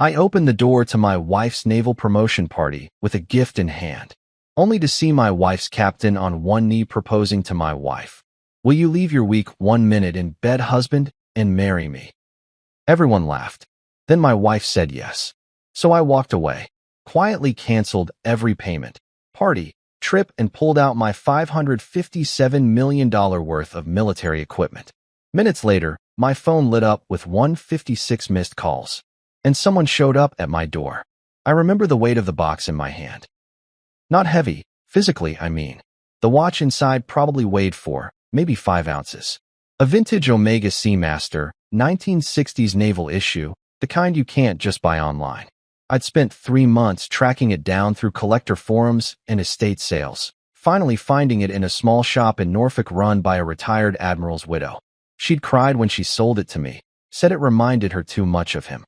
I opened the door to my wife's naval promotion party with a gift in hand, only to see my wife's captain on one knee proposing to my wife. "Will you leave your week 1 minute in bed, husband, and marry me?" Everyone laughed. Then my wife said yes. So I walked away, quietly canceled every payment, party, trip, and pulled out my $557 million worth of military equipment. Minutes later, my phone lit up with 156 missed calls, and someone showed up at my door. I remember the weight of the box in my hand. Not heavy, physically, I mean. The watch inside probably weighed 4, maybe 5 ounces. A vintage Omega Seamaster, 1960s naval issue, the kind you can't just buy online. I'd spent 3 months tracking it down through collector forums and estate sales, finally finding it in a small shop in Norfolk run by a retired admiral's widow. She'd cried when she sold it to me, said it reminded her too much of him.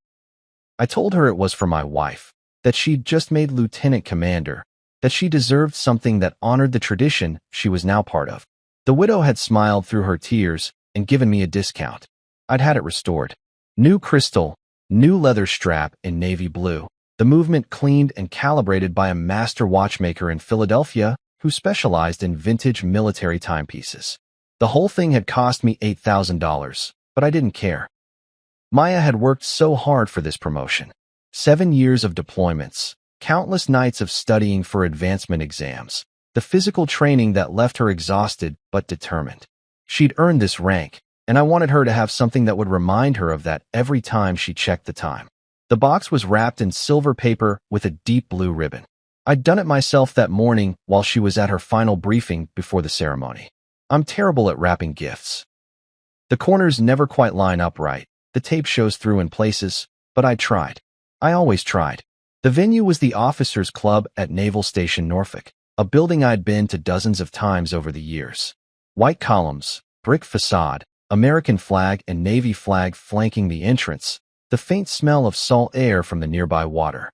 I told her it was for my wife, that she'd just made lieutenant commander, that she deserved something that honored the tradition she was now part of. The widow had smiled through her tears and given me a discount. I'd had it restored. New crystal, new leather strap in navy blue, the movement cleaned and calibrated by a master watchmaker in Philadelphia who specialized in vintage military timepieces. The whole thing had cost me $8,000, but I didn't care. Maya had worked so hard for this promotion. 7 years of deployments, countless nights of studying for advancement exams, the physical training that left her exhausted but determined. She'd earned this rank, and I wanted her to have something that would remind her of that every time she checked the time. The box was wrapped in silver paper with a deep blue ribbon. I'd done it myself that morning while she was at her final briefing before the ceremony. I'm terrible at wrapping gifts. The corners never quite line up right. The tape shows through in places, but I tried. I always tried. The venue was the Officers Club at Naval Station Norfolk, a building I'd been to dozens of times over the years. White columns, brick facade, American flag and Navy flag flanking the entrance, the faint smell of salt air from the nearby water.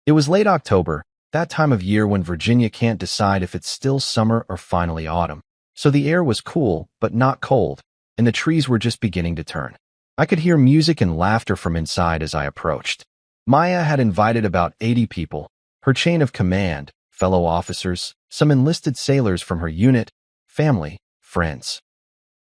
It was late October, that time of year when Virginia can't decide if it's still summer or finally autumn. So the air was cool, but not cold, and the trees were just beginning to turn. I could hear music and laughter from inside as I approached. Maya had invited about 80 people, her chain of command, fellow officers, some enlisted sailors from her unit, family, friends.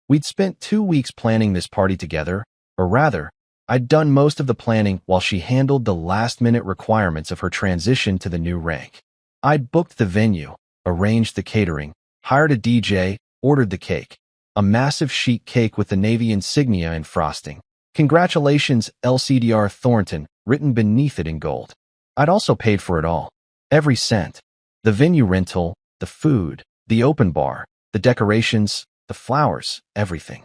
We'd spent 2 weeks planning this party together, or rather, I'd done most of the planning while she handled the last-minute requirements of her transition to the new rank. I'd booked the venue, arranged the catering, hired a DJ, ordered the cake. A massive sheet cake with the Navy insignia and frosting. "Congratulations, LCDR Thornton," written beneath it in gold. I'd also paid for it all. Every cent. The venue rental, the food, the open bar, the decorations, the flowers, everything.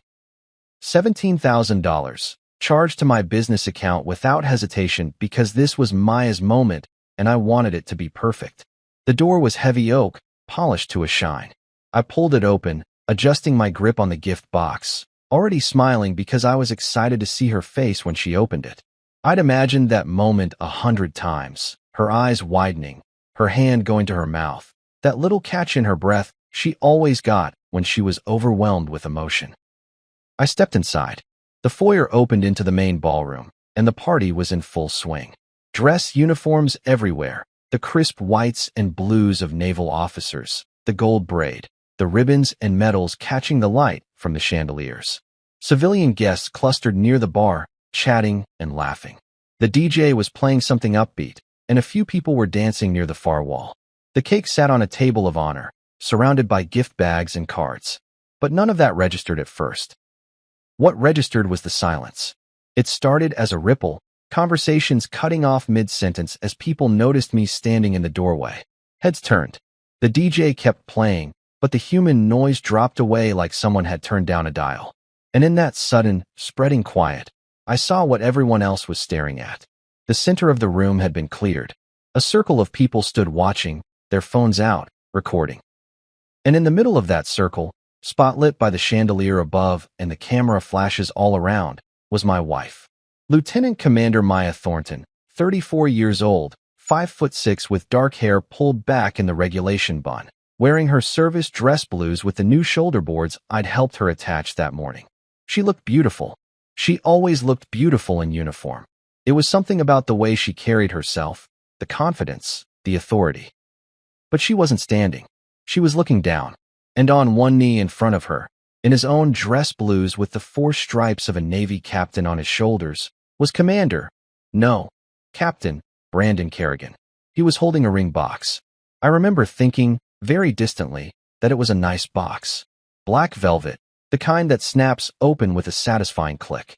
$17,000, charged to my business account without hesitation because this was Maya's moment and I wanted it to be perfect. The door was heavy oak, polished to a shine. I pulled it open, adjusting my grip on the gift box, already smiling because I was excited to see her face when she opened it. I'd imagined that moment 100 times, her eyes widening, her hand going to her mouth, that little catch in her breath she always got when she was overwhelmed with emotion. I stepped inside. The foyer opened into the main ballroom, and the party was in full swing. Dress uniforms everywhere, the crisp whites and blues of naval officers, the gold braid, the ribbons and medals catching the light from the chandeliers. Civilian guests clustered near the bar, chatting and laughing. The DJ was playing something upbeat, and a few people were dancing near the far wall. The cake sat on a table of honor, surrounded by gift bags and cards. But none of that registered at first. What registered was the silence. It started as a ripple, conversations cutting off mid-sentence as people noticed me standing in the doorway. Heads turned. The DJ kept playing, but the human noise dropped away like someone had turned down a dial. And in that sudden, spreading quiet, I saw what everyone else was staring at. The center of the room had been cleared. A circle of people stood watching, their phones out, recording. And in the middle of that circle, spotlit by the chandelier above and the camera flashes all around, was my wife. Lieutenant Commander Maya Thornton, 34 years old, 5'6" with dark hair pulled back in the regulation bun, wearing her service dress blues with the new shoulder boards I'd helped her attach that morning. She looked beautiful. She always looked beautiful in uniform. It was something about the way she carried herself, the confidence, the authority. But she wasn't standing. She was looking down, and on one knee in front of her, in his own dress blues with the 4 stripes of a Navy captain on his shoulders, was Commander, no, Captain, Brandon Kerrigan. He was holding a ring box. I remember thinking, very distantly, that it was a nice box. Black velvet, the kind that snaps open with a satisfying click.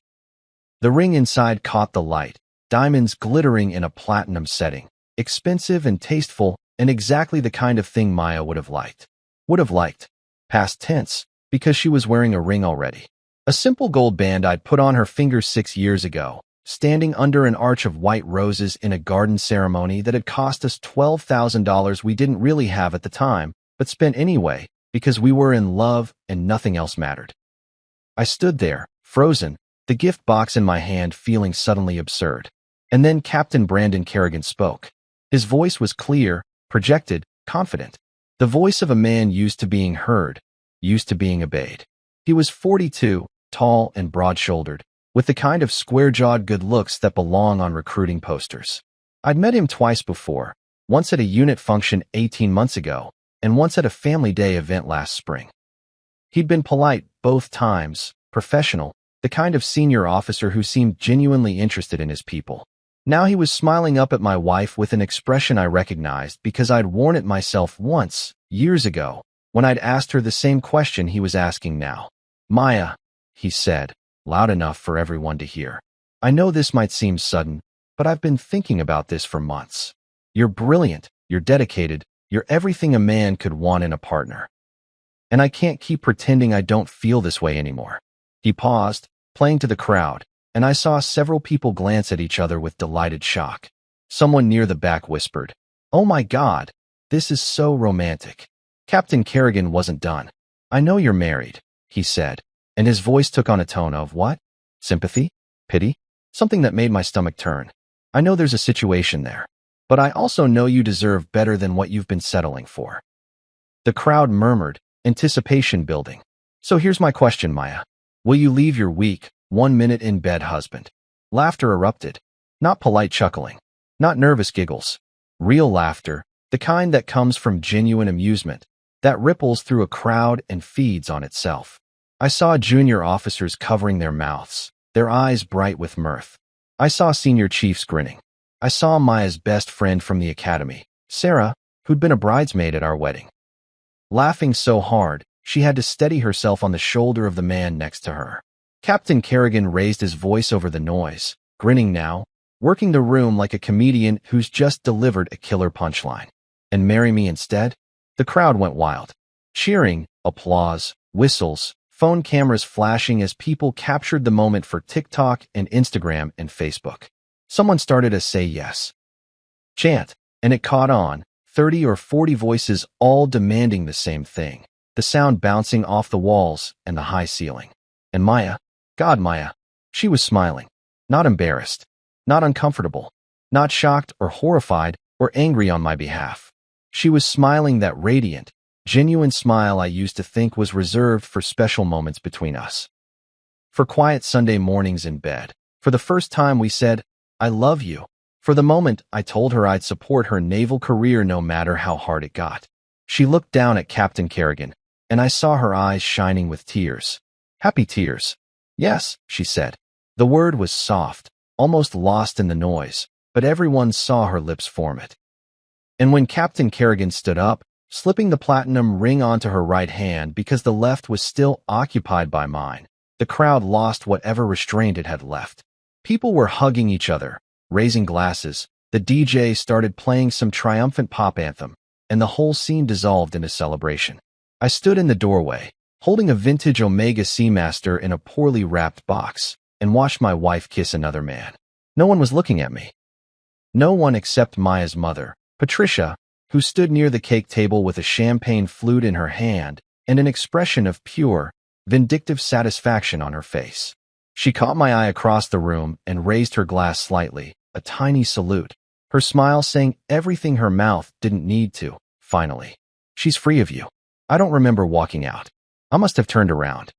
The ring inside caught the light, diamonds glittering in a platinum setting, expensive and tasteful, and exactly the kind of thing Maya would have liked. Would have liked. Past tense, because she was wearing a ring already. A simple gold band I'd put on her finger 6 years ago, standing under an arch of white roses in a garden ceremony that had cost us $12,000 we didn't really have at the time, but spent anyway, because we were in love and nothing else mattered. I stood there, frozen, the gift box in my hand feeling suddenly absurd. And then Captain Brandon Kerrigan spoke. His voice was clear, projected, confident. The voice of a man used to being heard, used to being obeyed. He was 42, tall and broad-shouldered, with the kind of square-jawed good looks that belong on recruiting posters. I'd met him twice before, once at a unit function 18 months ago, and once at a family day event last spring. He'd been polite both times, professional, the kind of senior officer who seemed genuinely interested in his people. Now he was smiling up at my wife with an expression I recognized because I'd worn it myself once, years ago, when I'd asked her the same question he was asking now. "Maya," he said, loud enough for everyone to hear. "I know this might seem sudden, but I've been thinking about this for months. You're brilliant, you're dedicated, you're everything a man could want in a partner. And I can't keep pretending I don't feel this way anymore." He paused, playing to the crowd, and I saw several people glance at each other with delighted shock. Someone near the back whispered, "Oh my God, this is so romantic." Captain Kerrigan wasn't done. "I know you're married," he said, and his voice took on a tone of what? Sympathy? Pity? Something that made my stomach turn. "I know there's a situation there, but I also know you deserve better than what you've been settling for." The crowd murmured, anticipation building. "So here's my question, Maya. Will you leave your weak, 1 minute in bed husband?" Laughter erupted. Not polite chuckling. Not nervous giggles. Real laughter, the kind that comes from genuine amusement, that ripples through a crowd and feeds on itself. I saw junior officers covering their mouths, their eyes bright with mirth. I saw senior chiefs grinning. I saw Maya's best friend from the academy, Sarah, who'd been a bridesmaid at our wedding, laughing so hard she had to steady herself on the shoulder of the man next to her. Captain Kerrigan raised his voice over the noise, grinning now, working the room like a comedian who's just delivered a killer punchline. "And marry me instead?" The crowd went wild. Cheering, applause, whistles, phone cameras flashing as people captured the moment for TikTok and Instagram and Facebook. Someone started a "say yes" chant, and it caught on, 30 or 40 voices all demanding the same thing, the sound bouncing off the walls and the high ceiling. And Maya, God, Maya, she was smiling, not embarrassed, not uncomfortable, not shocked or horrified or angry on my behalf. She was smiling that radiant, genuine smile I used to think was reserved for special moments between us. For quiet Sunday mornings in bed, for the first time we said, "I love you." For the moment, I told her I'd support her naval career no matter how hard it got. She looked down at Captain Kerrigan, and I saw her eyes shining with tears. Happy tears. "Yes," she said. The word was soft, almost lost in the noise, but everyone saw her lips form it. And when Captain Kerrigan stood up, slipping the platinum ring onto her right hand because the left was still occupied by mine, the crowd lost whatever restraint it had left. People were hugging each other, raising glasses, the DJ started playing some triumphant pop anthem, and the whole scene dissolved into celebration. I stood in the doorway, holding a vintage Omega Seamaster in a poorly wrapped box, and watched my wife kiss another man. No one was looking at me. No one except Maya's mother, Patricia, who stood near the cake table with a champagne flute in her hand and an expression of pure, vindictive satisfaction on her face. She caught my eye across the room and raised her glass slightly, a tiny salute, her smile saying everything her mouth didn't need to, finally. "She's free of you." I don't remember walking out. I must have turned around.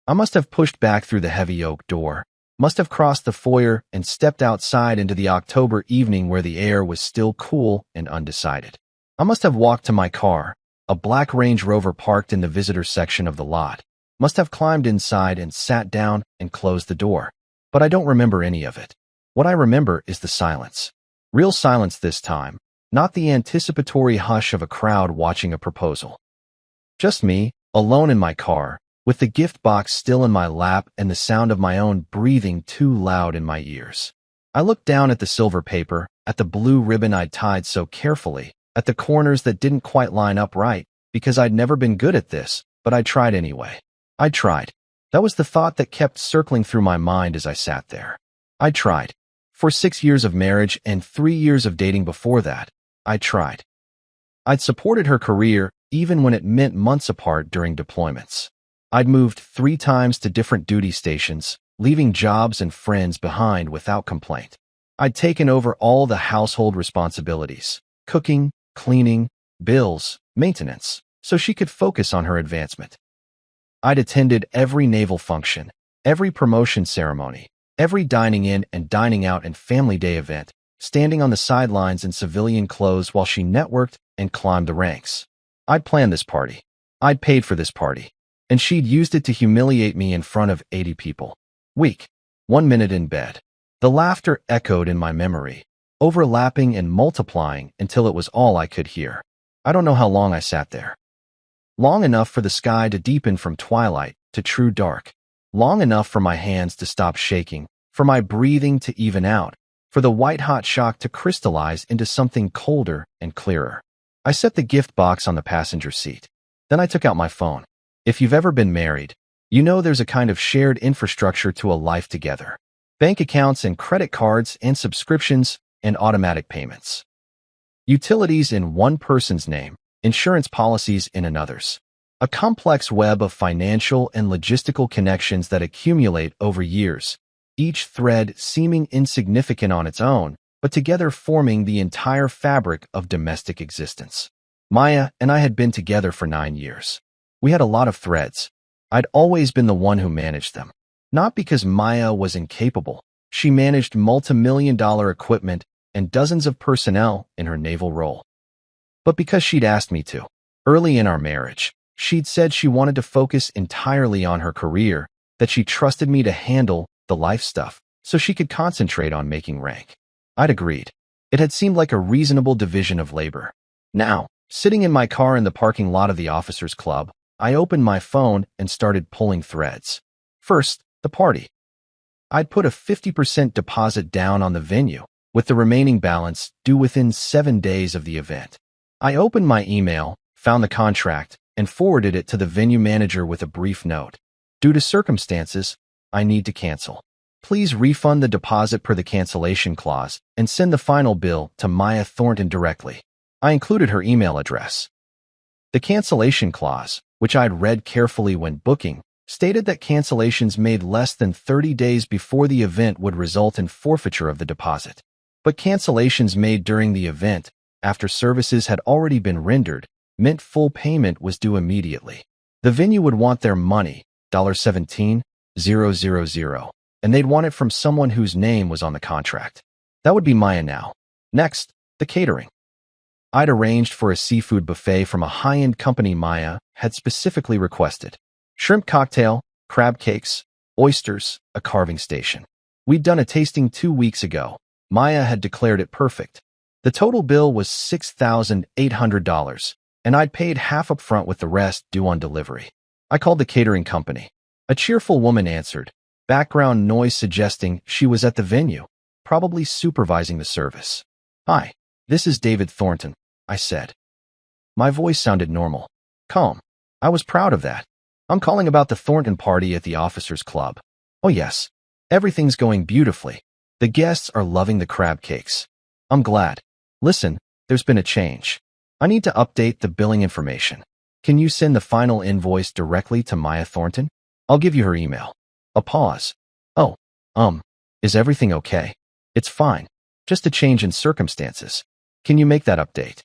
I must have pushed back through the heavy oak door, Must have crossed the foyer and stepped outside into the October evening where the air was still cool and undecided. I must have walked to my car, a black Range Rover parked in the visitor section of the lot. Must have climbed inside and sat down and closed the door. But I don't remember any of it. What I remember is the silence. Real silence this time, not the anticipatory hush of a crowd watching a proposal. Just me, alone in my car, with the gift box still in my lap and the sound of my own breathing too loud in my ears. I looked down at the silver paper, at the blue ribbon I'd tied so carefully, at the corners that didn't quite line up right, because I'd never been good at this, but I tried anyway. I tried. That was the thought that kept circling through my mind as I sat there. I tried. For 6 years of marriage and 3 years of dating before that, I tried. I'd supported her career even when it meant months apart during deployments. I'd moved 3 times to different duty stations, leaving jobs and friends behind without complaint. I'd taken over all the household responsibilities, cooking, cleaning, bills, maintenance, so she could focus on her advancement. I'd attended every naval function, every promotion ceremony, every dining in and dining out and family day event, standing on the sidelines in civilian clothes while she networked and climbed the ranks. I'd planned this party. I'd paid for this party. And she'd used it to humiliate me in front of 80 people. Week. 1 minute in bed. The laughter echoed in my memory, overlapping and multiplying until it was all I could hear. I don't know how long I sat there. Long enough for the sky to deepen from twilight to true dark. Long enough for my hands to stop shaking, for my breathing to even out, for the white-hot shock to crystallize into something colder and clearer. I set the gift box on the passenger seat. Then I took out my phone. If you've ever been married, you know there's a kind of shared infrastructure to a life together. Bank accounts and credit cards and subscriptions and automatic payments. Utilities in one person's name, insurance policies in another's. A complex web of financial and logistical connections that accumulate over years, each thread seeming insignificant on its own, but together forming the entire fabric of domestic existence. Maya and I had been together for 9 years. We had a lot of threads. I'd always been the one who managed them. Not because Maya was incapable. She managed multi-million-dollar equipment and dozens of personnel in her naval role. But because she'd asked me to. Early in our marriage, she'd said she wanted to focus entirely on her career, that she trusted me to handle the life stuff so she could concentrate on making rank. I'd agreed. It had seemed like a reasonable division of labor. Now, sitting in my car in the parking lot of the officers' club, I opened my phone and started pulling threads. First, the party. I'd put a 50% deposit down on the venue, with the remaining balance due within 7 days of the event. I opened my email, found the contract, and forwarded it to the venue manager with a brief note. Due to circumstances, I need to cancel. Please refund the deposit per the cancellation clause and send the final bill to Maya Thornton directly. I included her email address. The cancellation clause, which I'd read carefully when booking, stated that cancellations made less than 30 days before the event would result in forfeiture of the deposit. But cancellations made during the event, after services had already been rendered, meant full payment was due immediately. The venue would want their money, $17,000, and they'd want it from someone whose name was on the contract. That would be Maya now. Next, the catering. I'd arranged for a seafood buffet from a high-end company Maya had specifically requested. Shrimp cocktail, crab cakes, oysters, a carving station. We'd done a tasting 2 weeks ago. Maya had declared it perfect. The total bill was $6,800, and I'd paid half up front with the rest due on delivery. I called the catering company. A cheerful woman answered, background noise suggesting she was at the venue, probably supervising the service. "Hi, this is David Thornton," I said. My voice sounded normal, calm. I was proud of that. "I'm calling about the Thornton party at the officers' club." "Oh yes, everything's going beautifully. The guests are loving the crab cakes." "I'm glad. Listen, there's been a change. I need to update the billing information. Can you send the final invoice directly to Maya Thornton? I'll give you her email." A pause. "Oh, is everything okay?" "It's fine. Just a change in circumstances. Can you make that update?"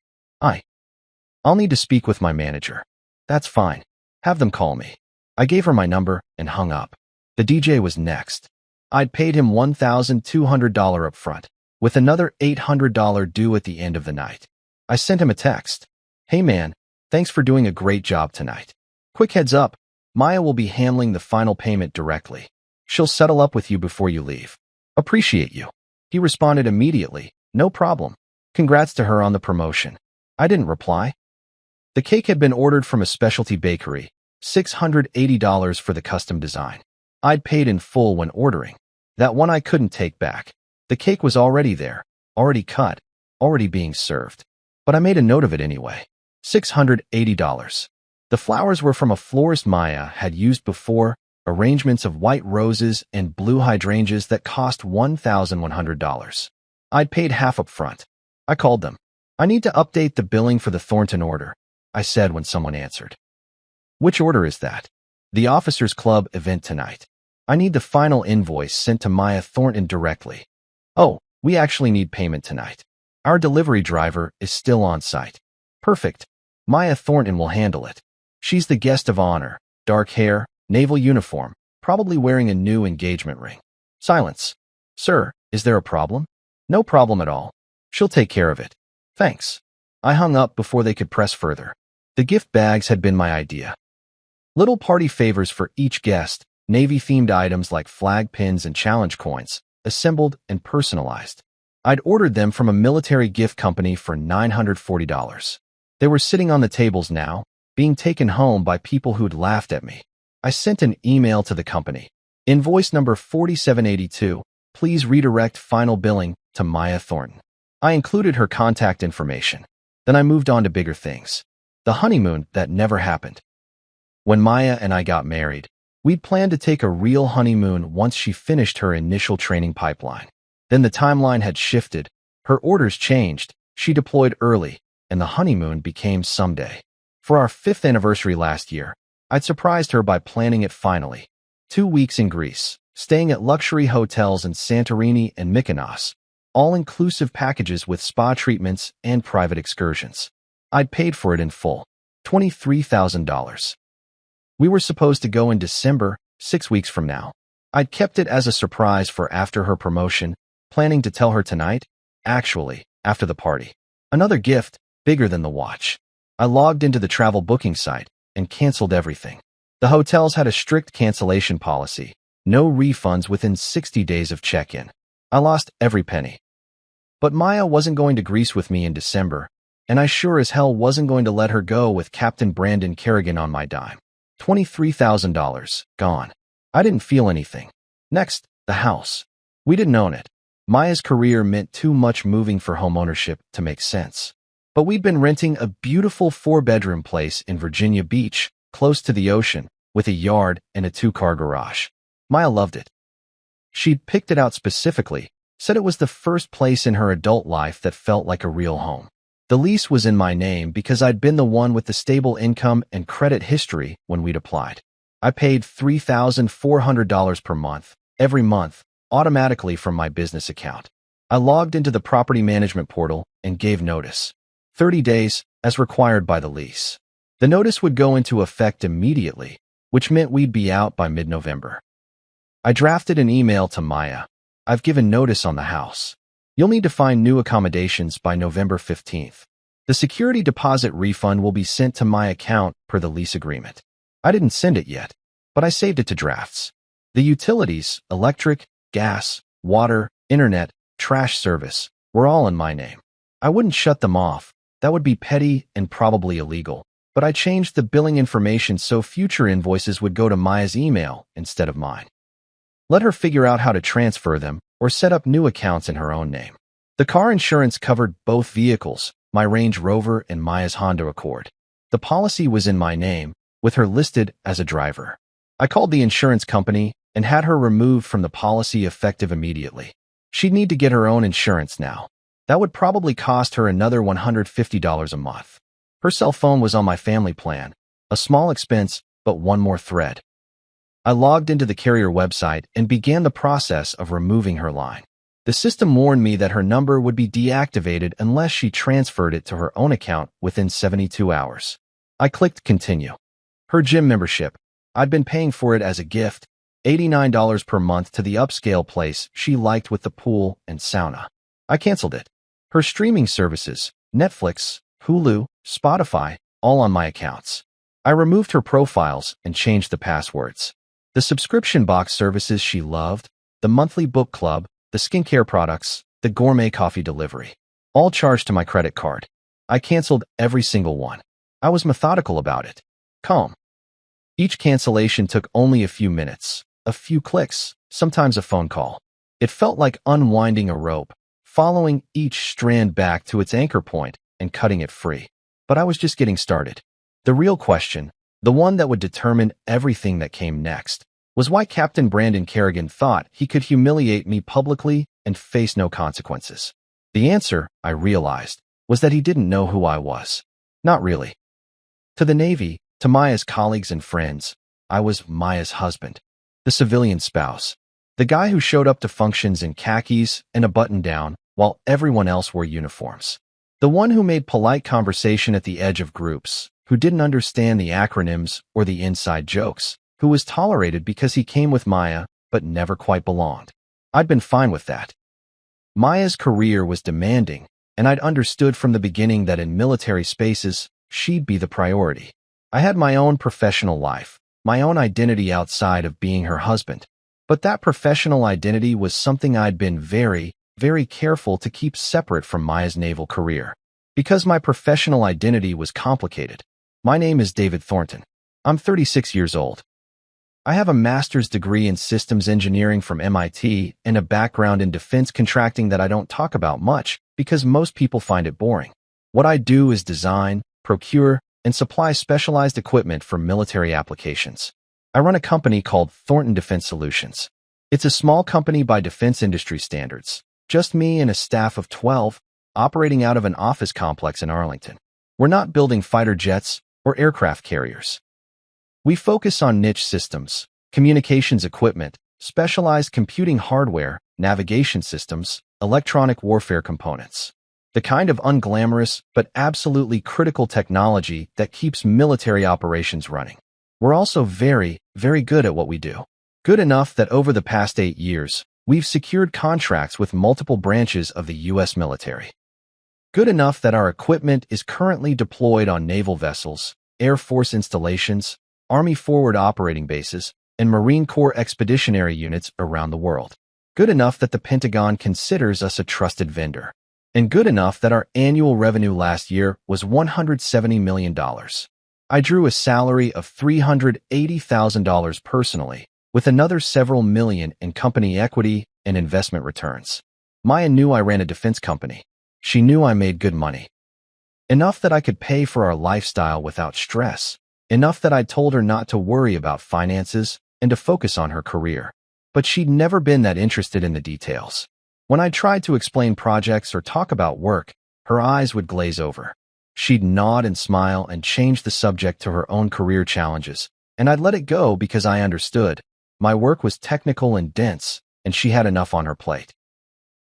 I'll need to speak with my manager." "That's fine. Have them call me." I gave her my number and hung up. The DJ was next. I'd paid him $1,200 up front, with another $800 due at the end of the night. I sent him a text. Hey man, thanks for doing a great job tonight. Quick heads up, Maya will be handling the final payment directly. She'll settle up with you before you leave. Appreciate you. He responded immediately, no problem. Congrats to her on the promotion. I didn't reply. The cake had been ordered from a specialty bakery, $680 for the custom design. I'd paid in full when ordering. That one I couldn't take back. The cake was already there, already cut, already being served. But I made a note of it anyway. $680. The flowers were from a florist Maya had used before, arrangements of white roses and blue hydrangeas that cost $1,100. I'd paid half up front. I called them. I need to update the billing for the Thornton order, I said when someone answered. Which order is that? The Officers Club event tonight. I need the final invoice sent to Maya Thornton directly. Oh, we actually need payment tonight. Our delivery driver is still on site. Perfect. Maya Thornton will handle it. She's the guest of honor, dark hair, naval uniform, probably wearing a new engagement ring. Silence. Sir, is there a problem? No problem at all. She'll take care of it. Thanks. I hung up before they could press further. The gift bags had been my idea. Little party favors for each guest, Navy-themed items like flag pins and challenge coins, assembled and personalized. I'd ordered them from a military gift company for $940. They were sitting on the tables now, being taken home by people who'd laughed at me. I sent an email to the company. Invoice number 4782, please redirect final billing to Maya Thornton. I included her contact information. Then I moved on to bigger things. The honeymoon that never happened. When Maya and I got married, we'd planned to take a real honeymoon once she finished her initial training pipeline. Then the timeline had shifted, her orders changed, she deployed early, and the honeymoon became someday. For our 5th anniversary last year, I'd surprised her by planning it finally. 2 weeks in Greece, staying at luxury hotels in Santorini and Mykonos, all-inclusive packages with spa treatments and private excursions. I'd paid for it in full, $23,000. We were supposed to go in December, 6 weeks from now. I'd kept it as a surprise for after her promotion, planning to tell her tonight, actually, after the party. Another gift, bigger than the watch. I logged into the travel booking site and canceled everything. The hotels had a strict cancellation policy, no refunds within 60 days of check-in. I lost every penny. But Maya wasn't going to Greece with me in December, and I sure as hell wasn't going to let her go with Captain Brandon Kerrigan on my dime. $23,000, gone. I didn't feel anything. Next, the house. We didn't own it. Maya's career meant too much moving for homeownership to make sense. But we'd been renting a beautiful 4-bedroom place in Virginia Beach, close to the ocean, with a yard and a 2-car garage. Maya loved it. She'd picked it out specifically, said it was the first place in her adult life that felt like a real home. The lease was in my name because I'd been the one with the stable income and credit history when we'd applied. I paid $3,400 per month, every month, automatically from my business account. I logged into the property management portal and gave notice. 30 days, as required by the lease. The notice would go into effect immediately, which meant we'd be out by mid-November. I drafted an email to Maya. I've given notice on the house. You'll need to find new accommodations by November 15th. The security deposit refund will be sent to my account per the lease agreement. I didn't send it yet, but I saved it to drafts. The utilities, electric, gas, water, internet, trash service, were all in my name. I wouldn't shut them off. That would be petty and probably illegal. But I changed the billing information so future invoices would go to Maya's email instead of mine. Let her figure out how to transfer them or set up new accounts in her own name. The car insurance covered both vehicles, my Range Rover and Maya's Honda Accord. The policy was in my name, with her listed as a driver. I called the insurance company and had her removed from the policy effective immediately. She'd need to get her own insurance now. That would probably cost her another $150 a month. Her cell phone was on my family plan, a small expense, but one more thread. I logged into the carrier website and began the process of removing her line. The system warned me that her number would be deactivated unless she transferred it to her own account within 72 hours. I clicked Continue. Her gym membership. I'd been paying for it as a gift, $89 per month to the upscale place she liked with the pool and sauna. I canceled it. Her streaming services, Netflix, Hulu, Spotify, all on my accounts. I removed her profiles and changed the passwords. The subscription box services she loved, the monthly book club, the skincare products, the gourmet coffee delivery, all charged to my credit card. I canceled every single one. I was methodical about it. Calm. Each cancellation took only a few minutes, a few clicks, sometimes a phone call. It felt like unwinding a rope, following each strand back to its anchor point and cutting it free. But I was just getting started. The real question, the one that would determine everything that came next, was why Captain Brandon Kerrigan thought he could humiliate me publicly and face no consequences. The answer, I realized, was that he didn't know who I was. Not really. To the Navy, to Maya's colleagues and friends, I was Maya's husband, the civilian spouse, the guy who showed up to functions in khakis and a button-down while everyone else wore uniforms. The one who made polite conversation at the edge of groups, who didn't understand the acronyms or the inside jokes, who was tolerated because he came with Maya but never quite belonged. I'd been fine with that. Maya's career was demanding, and I'd understood from the beginning that in military spaces, she'd be the priority. I had my own professional life, my own identity outside of being her husband. But that professional identity was something I'd been very, very careful to keep separate from Maya's naval career. Because my professional identity was complicated. My name is David Thornton. I'm 36 years old. I have a master's degree in systems engineering from MIT and a background in defense contracting that I don't talk about much because most people find it boring. What I do is design, procure, and supply specialized equipment for military applications. I run a company called Thornton Defense Solutions. It's a small company by defense industry standards. Just me and a staff of 12, operating out of an office complex in Arlington. We're not building fighter jets or aircraft carriers. We focus on niche systems, communications equipment, specialized computing hardware, navigation systems, electronic warfare components. The kind of unglamorous but absolutely critical technology that keeps military operations running. We're also very, very good at what we do. Good enough that over the past 8 years, we've secured contracts with multiple branches of the U.S. military. Good enough that our equipment is currently deployed on naval vessels, Air Force installations, Army forward operating bases, and Marine Corps expeditionary units around the world. Good enough that the Pentagon considers us a trusted vendor. And good enough that our annual revenue last year was $170 million. I drew a salary of $380,000 personally, with another several million in company equity and investment returns. Maya knew I ran a defense company. She knew I made good money. Enough that I could pay for our lifestyle without stress. Enough that I told her not to worry about finances and to focus on her career. But she'd never been that interested in the details. When I tried to explain projects or talk about work, her eyes would glaze over. She'd nod and smile and change the subject to her own career challenges, and I'd let it go because I understood. My work was technical and dense, and she had enough on her plate.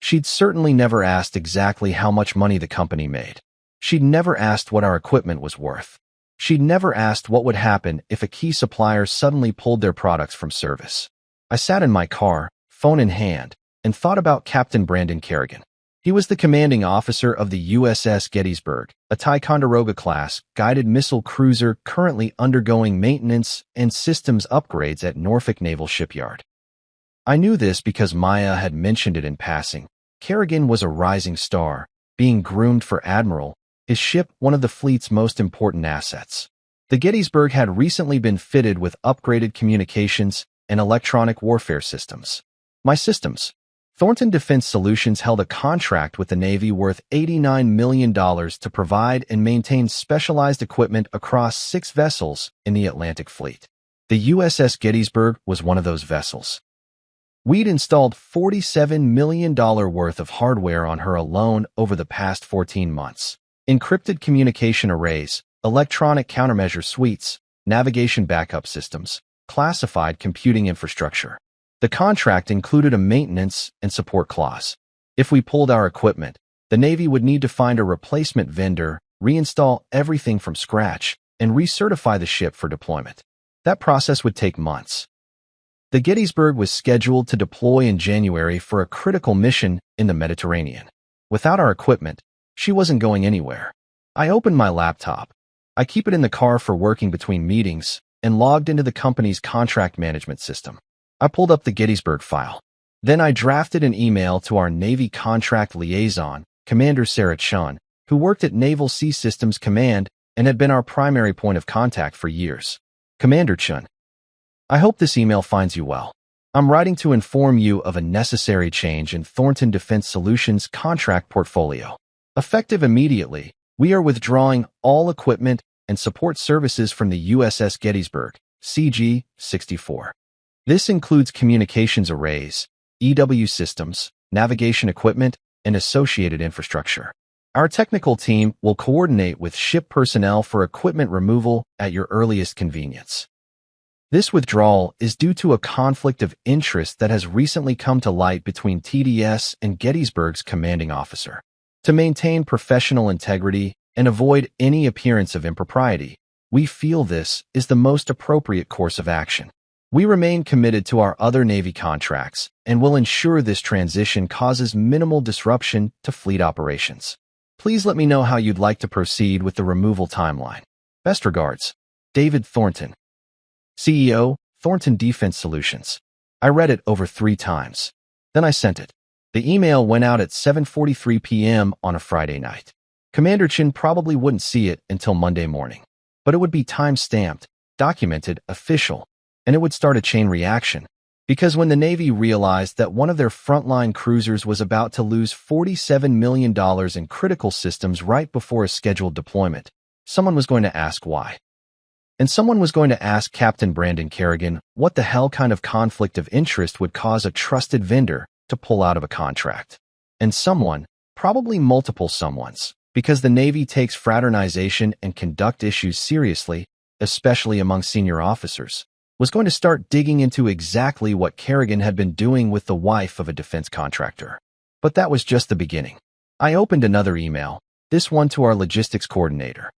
She'd certainly never asked exactly how much money the company made. She'd never asked what our equipment was worth. She'd never asked what would happen if a key supplier suddenly pulled their products from service. I sat in my car, phone in hand, and thought about Captain Brandon Kerrigan. He was the commanding officer of the USS Gettysburg, a Ticonderoga-class guided missile cruiser currently undergoing maintenance and systems upgrades at Norfolk Naval Shipyard. I knew this because Maya had mentioned it in passing. Kerrigan was a rising star, being groomed for admiral, his ship one of the fleet's most important assets. The Gettysburg had recently been fitted with upgraded communications and electronic warfare systems. My systems. Thornton Defense Solutions held a contract with the Navy worth $89 million to provide and maintain specialized equipment across 6 vessels in the Atlantic Fleet. The USS Gettysburg was one of those vessels. We'd installed $47 million worth of hardware on her alone over the past 14 months. Encrypted communication arrays, electronic countermeasure suites, navigation backup systems, classified computing infrastructure. The contract included a maintenance and support clause. If we pulled our equipment, the Navy would need to find a replacement vendor, reinstall everything from scratch, and recertify the ship for deployment. That process would take months. The Gettysburg was scheduled to deploy in January for a critical mission in the Mediterranean. Without our equipment, she wasn't going anywhere. I opened my laptop. I keep it in the car for working between meetings and logged into the company's contract management system. I pulled up the Gettysburg file. Then I drafted an email to our Navy contract liaison, Commander Sarah Chun, who worked at Naval Sea Systems Command and had been our primary point of contact for years. Commander Chun, I hope this email finds you well. I'm writing to inform you of a necessary change in Thornton Defense Solutions' contract portfolio. Effective immediately, we are withdrawing all equipment and support services from the USS Gettysburg, CG-64. This includes communications arrays, EW systems, navigation equipment, and associated infrastructure. Our technical team will coordinate with ship personnel for equipment removal at your earliest convenience. This withdrawal is due to a conflict of interest that has recently come to light between TDS and Gettysburg's commanding officer. To maintain professional integrity and avoid any appearance of impropriety, we feel this is the most appropriate course of action. We remain committed to our other Navy contracts and will ensure this transition causes minimal disruption to fleet operations. Please let me know how you'd like to proceed with the removal timeline. Best regards, David Thornton, CEO, Thornton Defense Solutions. I read it over 3 times. Then I sent it. The email went out at 7:43 p.m. on a Friday night. Commander Chin probably wouldn't see it until Monday morning, but it would be time-stamped, documented, official, and it would start a chain reaction. Because when the Navy realized that one of their frontline cruisers was about to lose $47 million in critical systems right before a scheduled deployment, someone was going to ask why. And someone was going to ask Captain Brandon Kerrigan what the hell kind of conflict of interest would cause a trusted vendor to pull out of a contract. And someone, probably multiple someones, because the Navy takes fraternization and conduct issues seriously, especially among senior officers, was going to start digging into exactly what Kerrigan had been doing with the wife of a defense contractor. But that was just the beginning. I opened another email, this one to our logistics coordinator.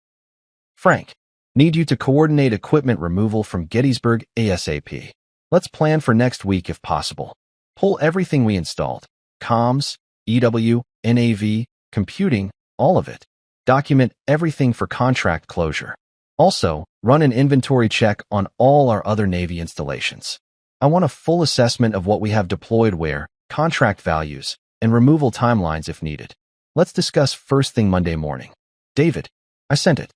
Frank, need you to coordinate equipment removal from Gettysburg ASAP. Let's plan for next week if possible. Pull everything we installed. Comms, EW, NAV, computing, all of it. Document everything for contract closure. Also, run an inventory check on all our other Navy installations. I want a full assessment of what we have deployed where, contract values, and removal timelines if needed. Let's discuss first thing Monday morning. David, I sent it.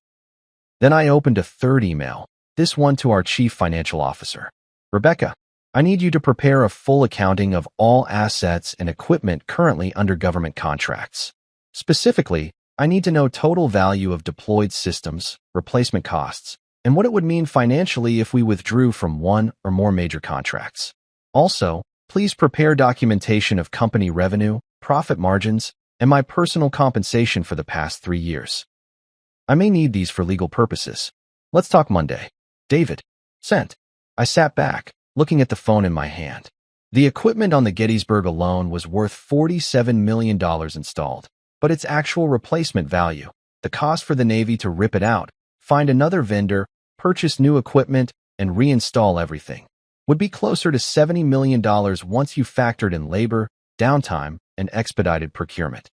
Then I opened a third email, this one to our Chief Financial Officer. Rebecca, I need you to prepare a full accounting of all assets and equipment currently under government contracts. Specifically, I need to know total value of deployed systems, replacement costs, and what it would mean financially if we withdrew from one or more major contracts. Also, please prepare documentation of company revenue, profit margins, and my personal compensation for the past 3 years. I may need these for legal purposes. Let's talk Monday. David, sent. I sat back, looking at the phone in my hand. The equipment on the Gettysburg alone was worth $47 million installed, but its actual replacement value, the cost for the Navy to rip it out, find another vendor, purchase new equipment, and reinstall everything, would be closer to $70 million once you factored in labor, downtime, and expedited procurement.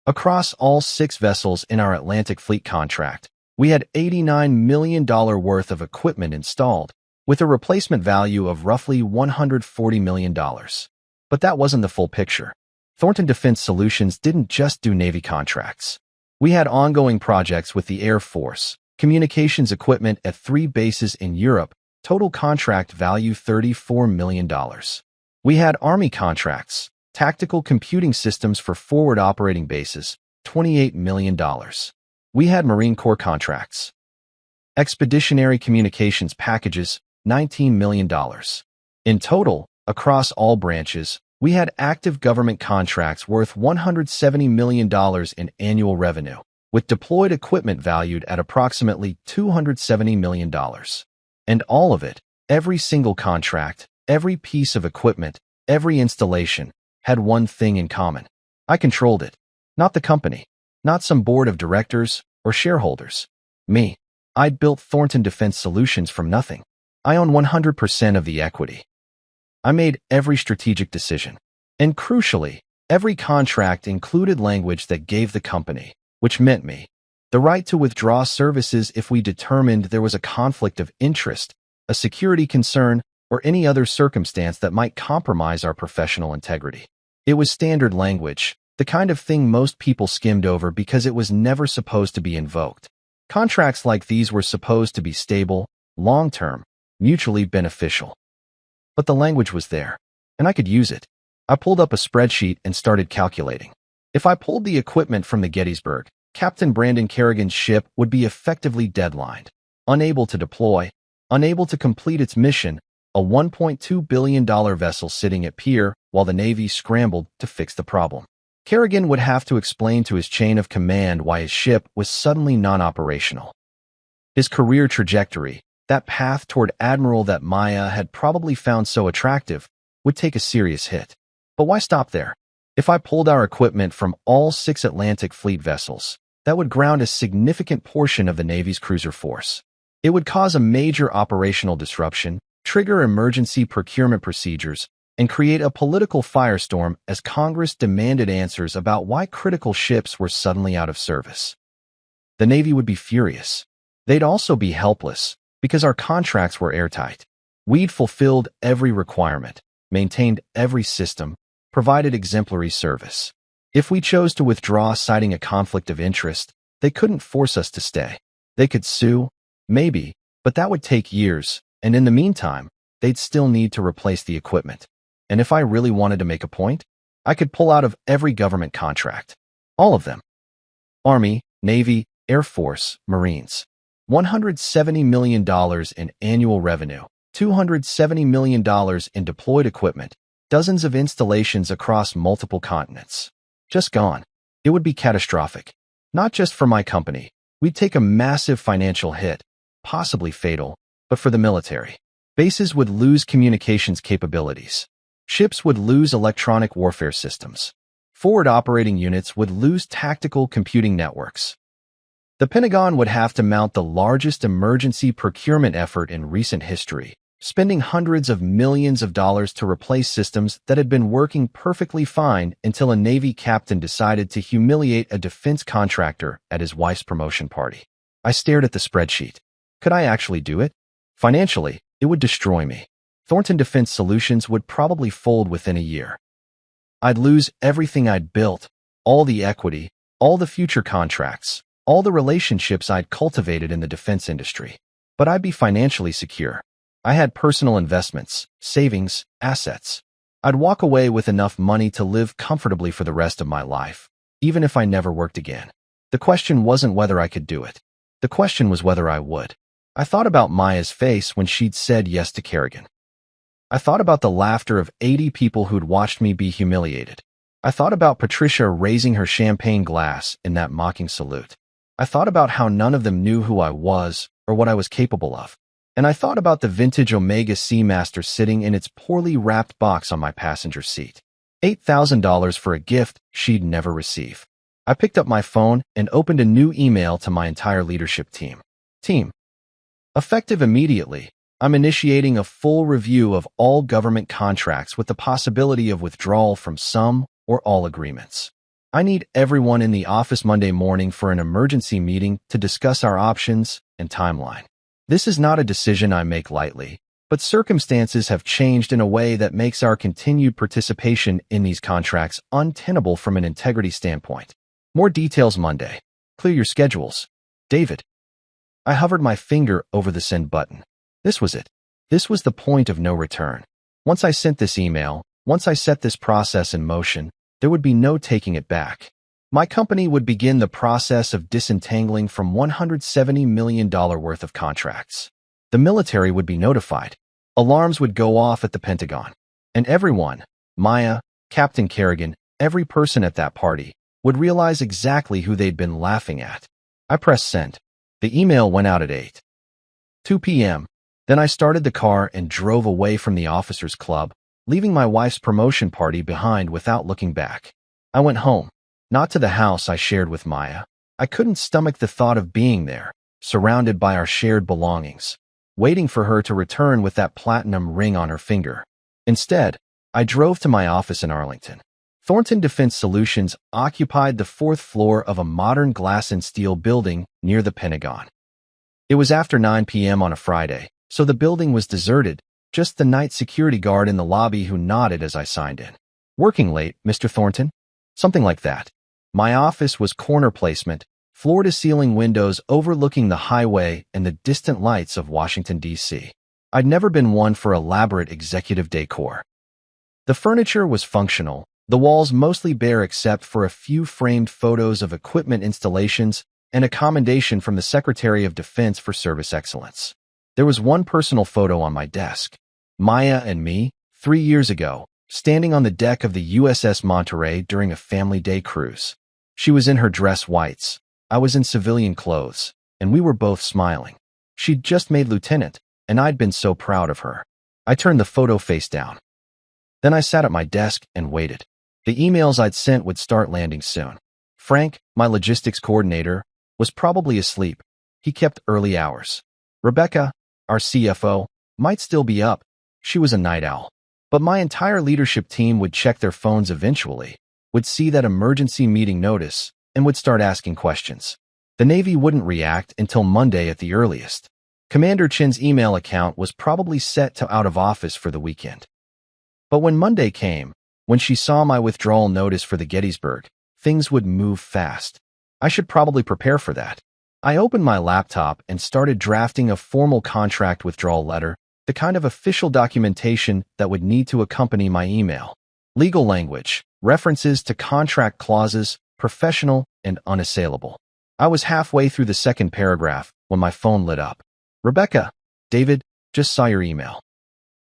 Across all 6 vessels in our Atlantic Fleet contract, we had $89 million worth of equipment installed, with a replacement value of roughly $140 million. But that wasn't the full picture. Thornton Defense Solutions didn't just do Navy contracts. We had ongoing projects with the Air Force, communications equipment at 3 bases in Europe, total contract value $34 million. We had Army contracts, tactical computing systems for forward operating bases, $28 million. We had Marine Corps contracts, expeditionary communications packages, $19 million. In total, across all branches, we had active government contracts worth $170 million in annual revenue, with deployed equipment valued at approximately $270 million. And all of it, every single contract, every piece of equipment, every installation, had one thing in common. I controlled it, not the company, not some board of directors or shareholders. Me. I'd built Thornton Defense Solutions from nothing. I own 100% of the equity. I made every strategic decision. And crucially, every contract included language that gave the company, which meant me, the right to withdraw services if we determined there was a conflict of interest, a security concern, or any other circumstance that might compromise our professional integrity. It was standard language, the kind of thing most people skimmed over because it was never supposed to be invoked. Contracts like these were supposed to be stable, long-term, mutually beneficial. But the language was there, and I could use it. I pulled up a spreadsheet and started calculating. If I pulled the equipment from the Gettysburg, Captain Brandon Kerrigan's ship would be effectively deadlined, unable to deploy, unable to complete its mission, a $1.2 billion vessel sitting at pier while the Navy scrambled to fix the problem. Kerrigan would have to explain to his chain of command why his ship was suddenly non-operational. His career trajectory, that path toward admiral that Maya had probably found so attractive, would take a serious hit. But why stop there? If I pulled our equipment from all 6 Atlantic Fleet vessels, that would ground a significant portion of the Navy's cruiser force. It would cause a major operational disruption, trigger emergency procurement procedures, and create a political firestorm as Congress demanded answers about why critical ships were suddenly out of service. The Navy would be furious. They'd also be helpless, because our contracts were airtight. We'd fulfilled every requirement, maintained every system, provided exemplary service. If we chose to withdraw citing a conflict of interest, they couldn't force us to stay. They could sue, maybe, but that would take years, and in the meantime, they'd still need to replace the equipment. And if I really wanted to make a point, I could pull out of every government contract. All of them. Army, Navy, Air Force, Marines. $170 million in annual revenue, $270 million in deployed equipment, dozens of installations across multiple continents. Just gone. It would be catastrophic. Not just for my company. We'd take a massive financial hit, possibly fatal, but for the military. Bases would lose communications capabilities. Ships would lose electronic warfare systems. Forward operating units would lose tactical computing networks. The Pentagon would have to mount the largest emergency procurement effort in recent history, spending hundreds of millions of dollars to replace systems that had been working perfectly fine until a Navy captain decided to humiliate a defense contractor at his wife's promotion party. I stared at the spreadsheet. Could I actually do it? Financially, it would destroy me. Thornton Defense Solutions would probably fold within a year. I'd lose everything I'd built, all the equity, all the future contracts, all the relationships I'd cultivated in the defense industry. But I'd be financially secure. I had personal investments, savings, assets. I'd walk away with enough money to live comfortably for the rest of my life, even if I never worked again. The question wasn't whether I could do it. The question was whether I would. I thought about Maya's face when she'd said yes to Kerrigan. I thought about the laughter of 80 people who'd watched me be humiliated. I thought about Patricia raising her champagne glass in that mocking salute. I thought about how none of them knew who I was or what I was capable of. And I thought about the vintage Omega Seamaster sitting in its poorly wrapped box on my passenger seat. $8,000 for a gift she'd never receive. I picked up my phone and opened a new email to my entire leadership team. Effective immediately, I'm initiating a full review of all government contracts with the possibility of withdrawal from some or all agreements. I need everyone in the office Monday morning for an emergency meeting to discuss our options and timeline. This is not a decision I make lightly, but circumstances have changed in a way that makes our continued participation in these contracts untenable from an integrity standpoint. More details Monday. Clear your schedules. David. I hovered my finger over the send button. This was it. This was the point of no return. Once I sent this email, once I set this process in motion, there would be no taking it back. My company would begin the process of disentangling from $170 million worth of contracts. The military would be notified. Alarms would go off at the Pentagon. And everyone, Maya, Captain Kerrigan, every person at that party, would realize exactly who they'd been laughing at. I pressed send. The email went out at 8:02 p.m. Then I started the car and drove away from the officers' club, leaving my wife's promotion party behind without looking back. I went home, not to the house I shared with Maya. I couldn't stomach the thought of being there, surrounded by our shared belongings, waiting for her to return with that platinum ring on her finger. Instead, I drove to my office in Arlington. Thornton Defense Solutions occupied the fourth floor of a modern glass and steel building near the Pentagon. It was after 9 p.m. on a Friday, so the building was deserted, just the night security guard in the lobby who nodded as I signed in. "Working late, Mr. Thornton?" Something like that. My office was corner placement, floor-to-ceiling windows overlooking the highway and the distant lights of Washington, D.C. I'd never been one for elaborate executive decor. The furniture was functional, the walls mostly bare except for a few framed photos of equipment installations and a commendation from the Secretary of Defense for service excellence. There was one personal photo on my desk. Maya and me, 3 years ago, standing on the deck of the USS Monterey during a family day cruise. She was in her dress whites. I was in civilian clothes, and we were both smiling. She'd just made lieutenant, and I'd been so proud of her. I turned the photo face down. Then I sat at my desk and waited. The emails I'd sent would start landing soon. Frank, my logistics coordinator, was probably asleep. He kept early hours. Rebecca, our CFO, might still be up. She was a night owl. But my entire leadership team would check their phones eventually, would see that emergency meeting notice, and would start asking questions. The Navy wouldn't react until Monday at the earliest. Commander Chin's email account was probably set to out of office for the weekend. But when Monday came, when she saw my withdrawal notice for the Gettysburg, things would move fast. I should probably prepare for that. I opened my laptop and started drafting a formal contract withdrawal letter, the kind of official documentation that would need to accompany my email. Legal language, references to contract clauses, professional and unassailable. I was halfway through the second paragraph when my phone lit up. "Rebecca, David, just saw your email.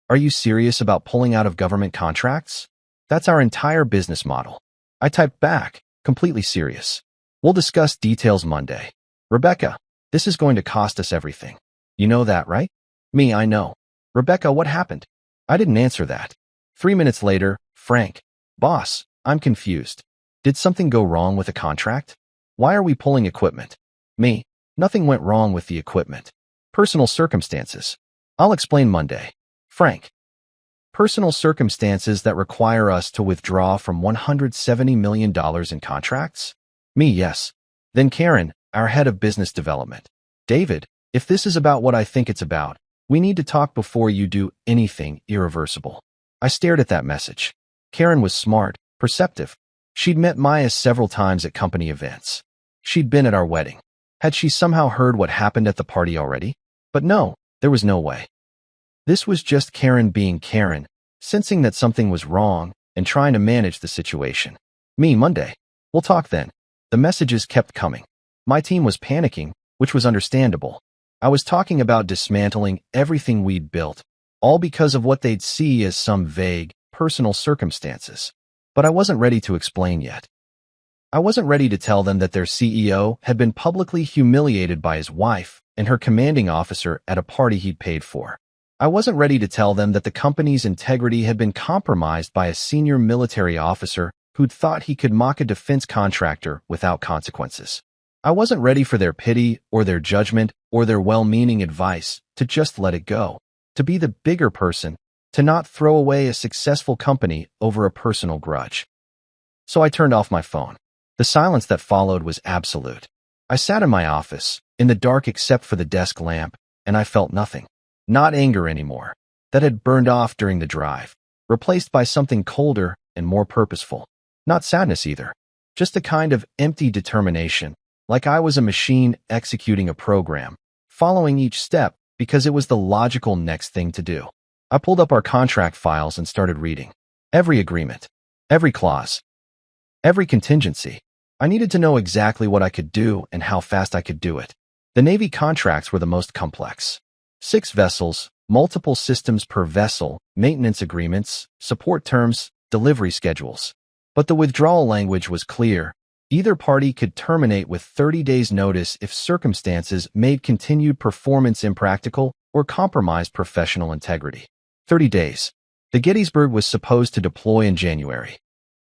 Are you serious about pulling out of government contracts? That's our entire business model." I typed back, completely serious. "We'll discuss details Monday." "Rebecca, this is going to cost us everything. You know that, right?" "Me, I know." "Rebecca, what happened?" I didn't answer that. 3 minutes later, Frank, "Boss, I'm confused. Did something go wrong with the contract? Why are we pulling equipment?" "Me, nothing went wrong with the equipment. Personal circumstances. I'll explain Monday." Frank, "Personal circumstances that require us to withdraw from $170 million in contracts?" "Me, yes." "Then Karen, our head of business development." "David, if this is about what I think it's about, we need to talk before you do anything irreversible." I stared at that message. Karen was smart, perceptive. She'd met Maya several times at company events. She'd been at our wedding. Had she somehow heard what happened at the party already? But no, there was no way. This was just Karen being Karen, sensing that something was wrong and trying to manage the situation. "Me, Monday. We'll talk then." The messages kept coming. My team was panicking, which was understandable. I was talking about dismantling everything we'd built, all because of what they'd see as some vague, personal circumstances. But I wasn't ready to explain yet. I wasn't ready to tell them that their CEO had been publicly humiliated by his wife and her commanding officer at a party he'd paid for. I wasn't ready to tell them that the company's integrity had been compromised by a senior military officer who'd thought he could mock a defense contractor without consequences. I wasn't ready for their pity or their judgment or their well-meaning advice to just let it go, to be the bigger person, to not throw away a successful company over a personal grudge. So I turned off my phone. The silence that followed was absolute. I sat in my office, in the dark except for the desk lamp, and I felt nothing. Not anger anymore. That had burned off during the drive, replaced by something colder and more purposeful. Not sadness either. Just a kind of empty determination, like I was a machine executing a program, following each step because it was the logical next thing to do. I pulled up our contract files and started reading. Every agreement, every clause, every contingency. I needed to know exactly what I could do and how fast I could do it. The Navy contracts were the most complex. 6 vessels, multiple systems per vessel, maintenance agreements, support terms, delivery schedules. But the withdrawal language was clear. Either party could terminate with 30 days' notice if circumstances made continued performance impractical or compromised professional integrity. 30 days. The Gettysburg was supposed to deploy in January.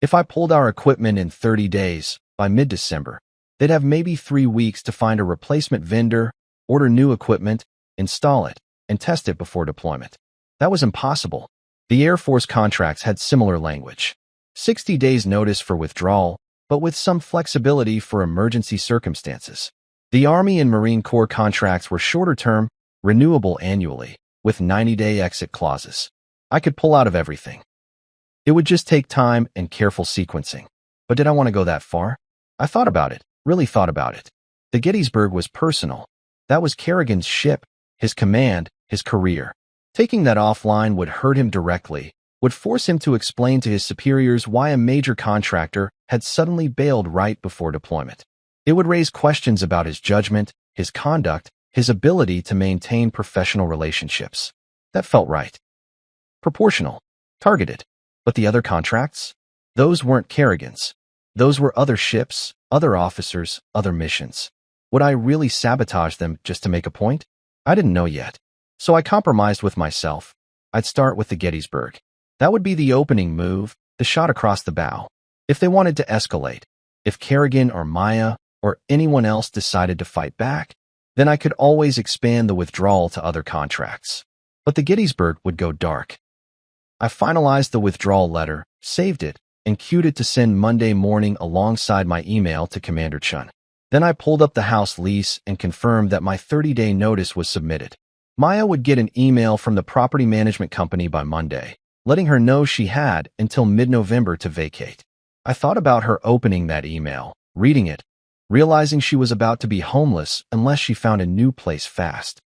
If I pulled our equipment in 30 days, by mid-December, they'd have maybe 3 weeks to find a replacement vendor, order new equipment, install it, and test it before deployment. That was impossible. The Air Force contracts had similar language. 60 days notice for withdrawal, but with some flexibility for emergency circumstances. The Army and Marine Corps contracts were shorter term, renewable annually, with 90-day exit clauses. I could pull out of everything. It would just take time and careful sequencing. But did I want to go that far? I thought about it, really thought about it. The Gettysburg was personal. That was Kerrigan's ship, his command, his career. Taking that offline would hurt him directly, would force him to explain to his superiors why a major contractor had suddenly bailed right before deployment. It would raise questions about his judgment, his conduct, his ability to maintain professional relationships. That felt right. Proportional. Targeted. But the other contracts? Those weren't Kerrigan's. Those were other ships, other officers, other missions. Would I really sabotage them just to make a point? I didn't know yet. So I compromised with myself. I'd start with the Gettysburg. That would be the opening move, the shot across the bow. If they wanted to escalate, if Kerrigan or Maya or anyone else decided to fight back, then I could always expand the withdrawal to other contracts. But the Gettysburg would go dark. I finalized the withdrawal letter, saved it, and queued it to send Monday morning alongside my email to Commander Chun. Then I pulled up the house lease and confirmed that my 30-day notice was submitted. Maya would get an email from the property management company by Monday, letting her know she had until mid-November to vacate. I thought about her opening that email, reading it, realizing she was about to be homeless unless she found a new place fast.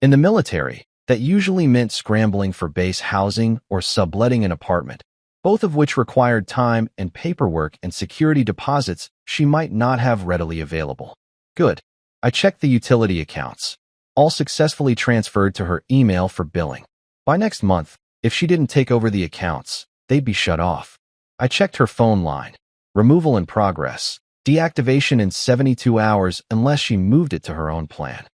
In the military, that usually meant scrambling for base housing or subletting an apartment, both of which required time and paperwork and security deposits she might not have readily available. Good. I checked the utility accounts, all successfully transferred to her email for billing. By next month, if she didn't take over the accounts, they'd be shut off. I checked her phone line. Removal in progress. Deactivation in 72 hours unless she moved it to her own plan.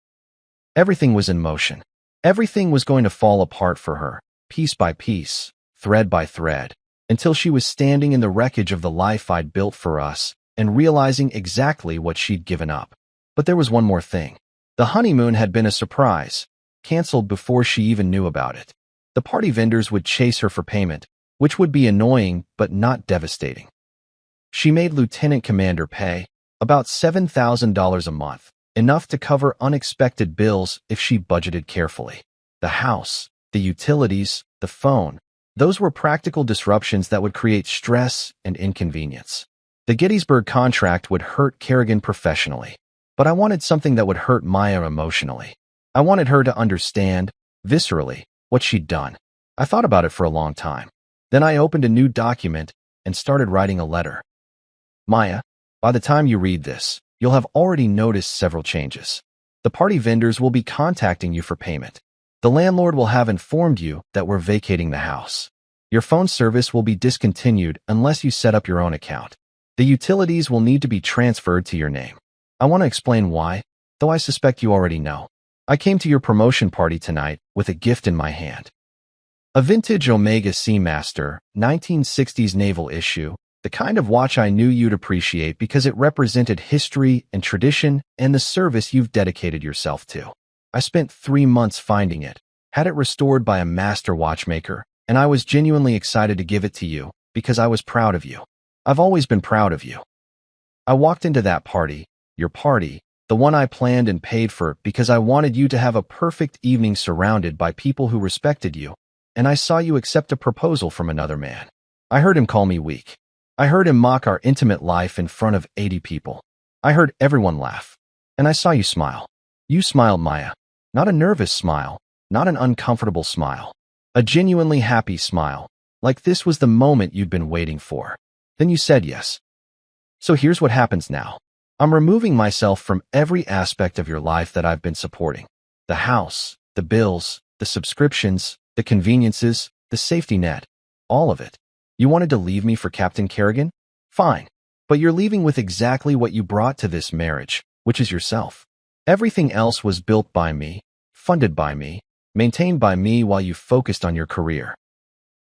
Everything was in motion. Everything was going to fall apart for her, piece by piece, thread by thread, until she was standing in the wreckage of the life I'd built for us and realizing exactly what she'd given up. But there was one more thing. The honeymoon had been a surprise, canceled before she even knew about it. The party vendors would chase her for payment, which would be annoying but not devastating. She made Lieutenant Commander pay about $7,000 a month, enough to cover unexpected bills if she budgeted carefully. The house, the utilities, the phone, those were practical disruptions that would create stress and inconvenience. The Gettysburg contract would hurt Kerrigan professionally, but I wanted something that would hurt Maya emotionally. I wanted her to understand, viscerally, what she'd done. I thought about it for a long time. Then I opened a new document and started writing a letter. Maya, by the time you read this, you'll have already noticed several changes. The party vendors will be contacting you for payment. The landlord will have informed you that we're vacating the house. Your phone service will be discontinued unless you set up your own account. The utilities will need to be transferred to your name. I want to explain why, though I suspect you already know. I came to your promotion party tonight with a gift in my hand. A vintage Omega Seamaster, 1960s naval issue, the kind of watch I knew you'd appreciate because it represented history and tradition and the service you've dedicated yourself to. I spent 3 months finding it, had it restored by a master watchmaker, and I was genuinely excited to give it to you because I was proud of you. I've always been proud of you. I walked into that party, your party, the one I planned and paid for because I wanted you to have a perfect evening surrounded by people who respected you, and I saw you accept a proposal from another man. I heard him call me weak. I heard him mock our intimate life in front of 80 people. I heard everyone laugh. And I saw you smile. You smiled, Maya. Not a nervous smile, not an uncomfortable smile. A genuinely happy smile, like this was the moment you'd been waiting for. Then you said yes. So here's what happens now. I'm removing myself from every aspect of your life that I've been supporting. The house, the bills, the subscriptions, the conveniences, the safety net, all of it. You wanted to leave me for Captain Kerrigan? Fine. But you're leaving with exactly what you brought to this marriage, which is yourself. Everything else was built by me, funded by me, maintained by me while you focused on your career.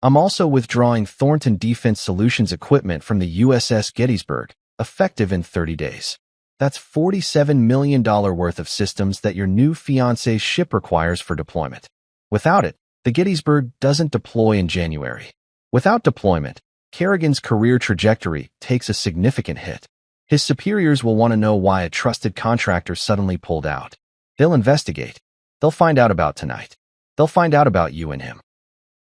I'm also withdrawing Thornton Defense Solutions equipment from the USS Gettysburg, effective in 30 days. That's $47 million worth of systems that your new fiancé's ship requires for deployment. Without it, The Gettysburg doesn't deploy in January. Without deployment, Kerrigan's career trajectory takes a significant hit. His superiors will want to know why a trusted contractor suddenly pulled out. They'll investigate. They'll find out about tonight. They'll find out about you and him.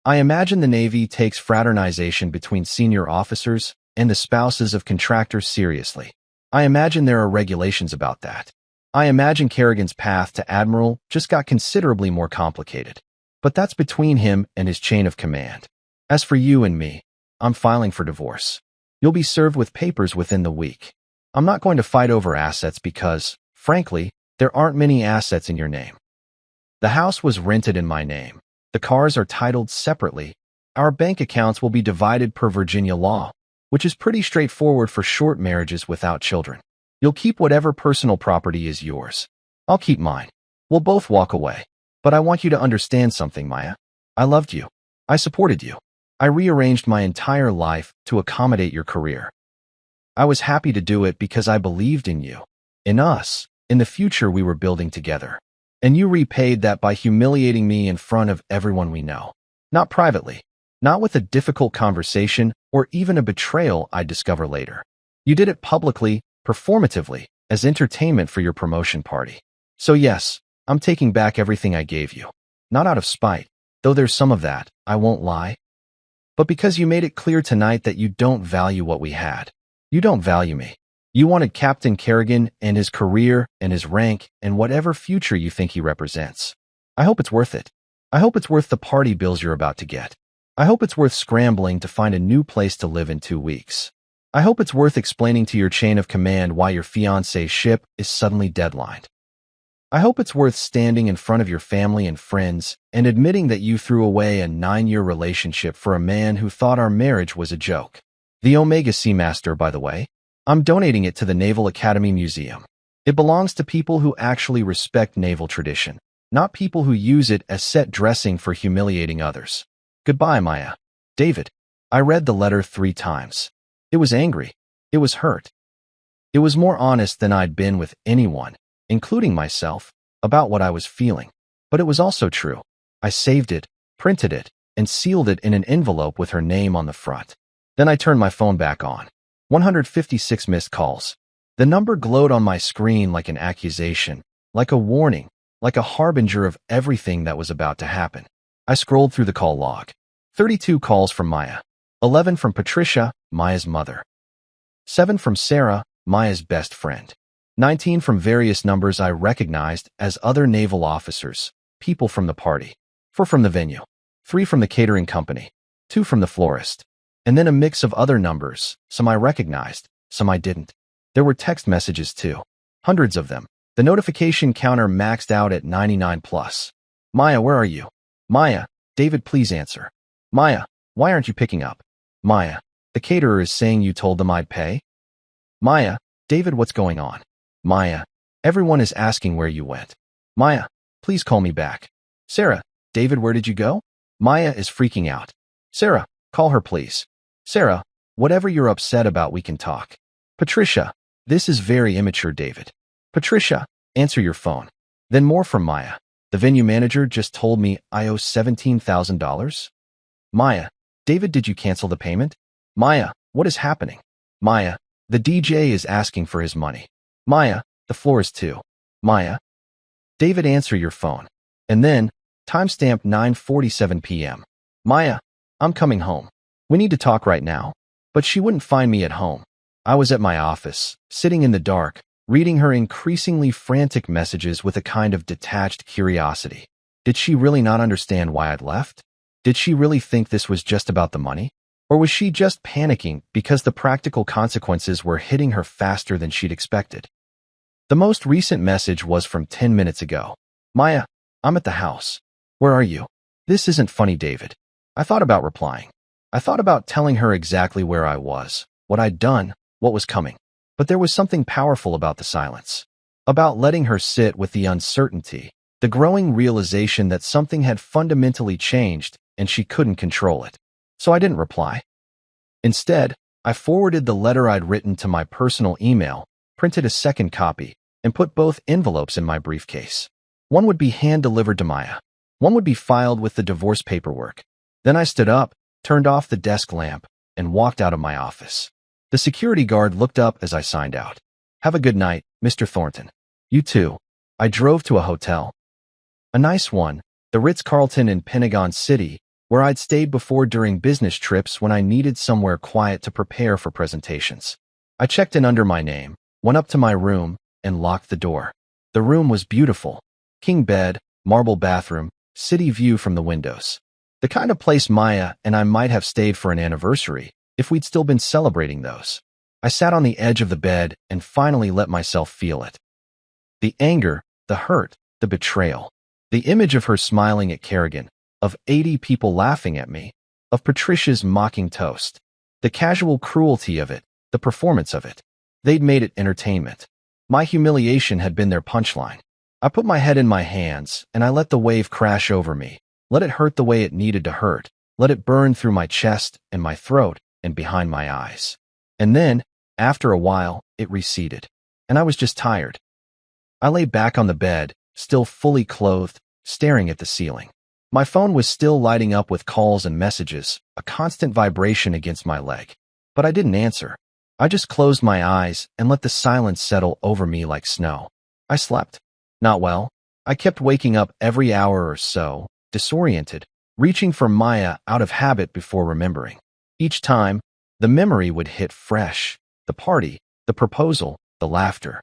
I imagine the Navy takes fraternization between senior officers and the spouses of contractors seriously. I imagine there are regulations about that. I imagine Kerrigan's path to admiral just got considerably more complicated. But that's between him and his chain of command. As for you and me, I'm filing for divorce. You'll be served with papers within the week. I'm not going to fight over assets because, frankly, there aren't many assets in your name. The house was rented in my name. The cars are titled separately. Our bank accounts will be divided per Virginia law, which is pretty straightforward for short marriages without children. You'll keep whatever personal property is yours. I'll keep mine. We'll both walk away. But I want you to understand something, Maya. I loved you. I supported you. I rearranged my entire life to accommodate your career. I was happy to do it because I believed in you, in us, in the future we were building together. And you repaid that by humiliating me in front of everyone we know. Not privately, not with a difficult conversation or even a betrayal I'd discover later. You did it publicly, performatively, as entertainment for your promotion party. So yes, I'm taking back everything I gave you. Not out of spite, though there's some of that, I won't lie. But because you made it clear tonight that you don't value what we had. You don't value me. You wanted Captain Kerrigan and his career and his rank and whatever future you think he represents. I hope it's worth it. I hope it's worth the party bills you're about to get. I hope it's worth scrambling to find a new place to live in 2 weeks. I hope it's worth explaining to your chain of command why your fiancé's ship is suddenly deadlined. I hope it's worth standing in front of your family and friends and admitting that you threw away a 9-year relationship for a man who thought our marriage was a joke. The Omega Seamaster, by the way, I'm donating it to the Naval Academy Museum. It belongs to people who actually respect naval tradition, not people who use it as set dressing for humiliating others. Goodbye, Maya. David. I read the letter 3 times. It was angry. It was hurt. It was more honest than I'd been with anyone, including myself, about what I was feeling. But it was also true. I saved it, printed it, and sealed it in an envelope with her name on the front. Then I turned my phone back on. 156 missed calls. The number glowed on my screen like an accusation, like a warning, like a harbinger of everything that was about to happen. I scrolled through the call log. 32 calls from Maya. 11 from Patricia, Maya's mother. 7 from Sarah, Maya's best friend. 19 from various numbers I recognized as other naval officers, people from the party. 4 from the venue. 3 from the catering company. 2 from the florist. And then a mix of other numbers, some I recognized, some I didn't. There were text messages too. Hundreds of them. The notification counter maxed out at 99 plus. Maya, where are you? Maya, David, please answer. Maya, why aren't you picking up? Maya, the caterer is saying you told them I'd pay? Maya, David, what's going on? Maya, everyone is asking where you went. Maya, please call me back. Sarah, David, where did you go? Maya is freaking out. Sarah, call her please. Sarah, whatever you're upset about, we can talk. Patricia, this is very immature, David. Patricia, answer your phone. Then more from Maya. The venue manager just told me I owe $17,000. Maya, David, did you cancel the payment? Maya, what is happening? Maya, the DJ is asking for his money. Maya, the florist too. Maya, David, answer your phone. And then, timestamp 9:47 p.m. Maya, I'm coming home. We need to talk right now. But she wouldn't find me at home. I was at my office, sitting in the dark, reading her increasingly frantic messages with a kind of detached curiosity. Did she really not understand why I'd left? Did she really think this was just about the money? Or was she just panicking because the practical consequences were hitting her faster than she'd expected? The most recent message was from 10 minutes ago. Maya, I'm at the house. Where are you? This isn't funny, David. I thought about replying. I thought about telling her exactly where I was, what I'd done, what was coming. But there was something powerful about the silence. About letting her sit with the uncertainty, the growing realization that something had fundamentally changed and she couldn't control it. So I didn't reply. Instead, I forwarded the letter I'd written to my personal email, printed a second copy, and put both envelopes in my briefcase. One would be hand-delivered to Maya. One would be filed with the divorce paperwork. Then I stood up, turned off the desk lamp, and walked out of my office. The security guard looked up as I signed out. "Have a good night, Mr. Thornton." "You too." I drove to a hotel. A nice one, the Ritz-Carlton in Pentagon City, where I'd stayed before during business trips when I needed somewhere quiet to prepare for presentations. I checked in under my name, went up to my room, and locked the door. The room was beautiful. King bed, marble bathroom, city view from the windows. The kind of place Maya and I might have stayed for an anniversary if we'd still been celebrating those. I sat on the edge of the bed and finally let myself feel it. The anger, the hurt, the betrayal. The image of her smiling at Kerrigan, of 80 people laughing at me, of Patricia's mocking toast. The casual cruelty of it, the performance of it. They'd made it entertainment. My humiliation had been their punchline. I put my head in my hands, and I let the wave crash over me. Let it hurt the way it needed to hurt. Let it burn through my chest and my throat and behind my eyes. And then, after a while, it receded. And I was just tired. I lay back on the bed, still fully clothed, staring at the ceiling. My phone was still lighting up with calls and messages, a constant vibration against my leg. But I didn't answer. I just closed my eyes and let the silence settle over me like snow. I slept. Not well. I kept waking up every hour or so, disoriented, reaching for Maya out of habit before remembering. Each time, the memory would hit fresh. The party, the proposal, the laughter.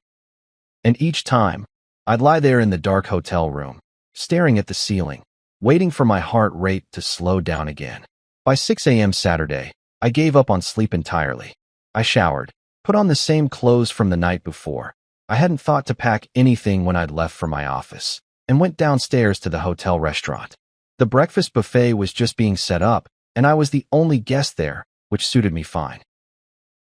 And each time, I'd lie there in the dark hotel room, staring at the ceiling, waiting for my heart rate to slow down again. By 6 a.m. Saturday, I gave up on sleep entirely. I showered, put on the same clothes from the night before. I hadn't thought to pack anything when I'd left for my office, and went downstairs to the hotel restaurant. The breakfast buffet was just being set up, and I was the only guest there, which suited me fine.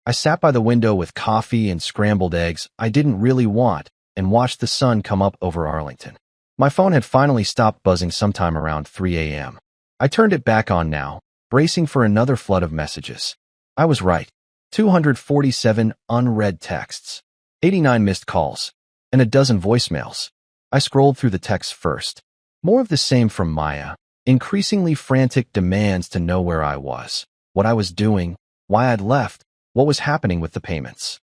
I sat by the window with coffee and scrambled eggs I didn't really want and watched the sun come up over Arlington. My phone had finally stopped buzzing sometime around 3 a.m. I turned it back on now, bracing for another flood of messages. I was right. 247 unread texts, 89 missed calls, and a dozen voicemails. I scrolled through the texts first. More of the same from Maya, increasingly frantic demands to know where I was, what I was doing, why I'd left, what was happening with the payments.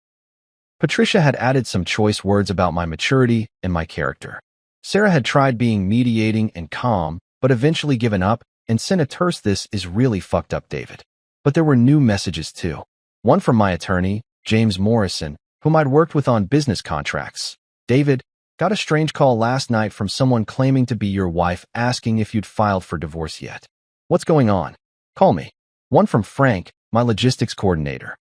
Patricia had added some choice words about my maturity and my character. Sarah had tried being mediating and calm, but eventually given up and sent a terse "This is really fucked up, David." But there were new messages too. One from my attorney, James Morrison, whom I'd worked with on business contracts. "David, got a strange call last night from someone claiming to be your wife asking if you'd filed for divorce yet. What's going on? Call me." One from Frank, my logistics coordinator.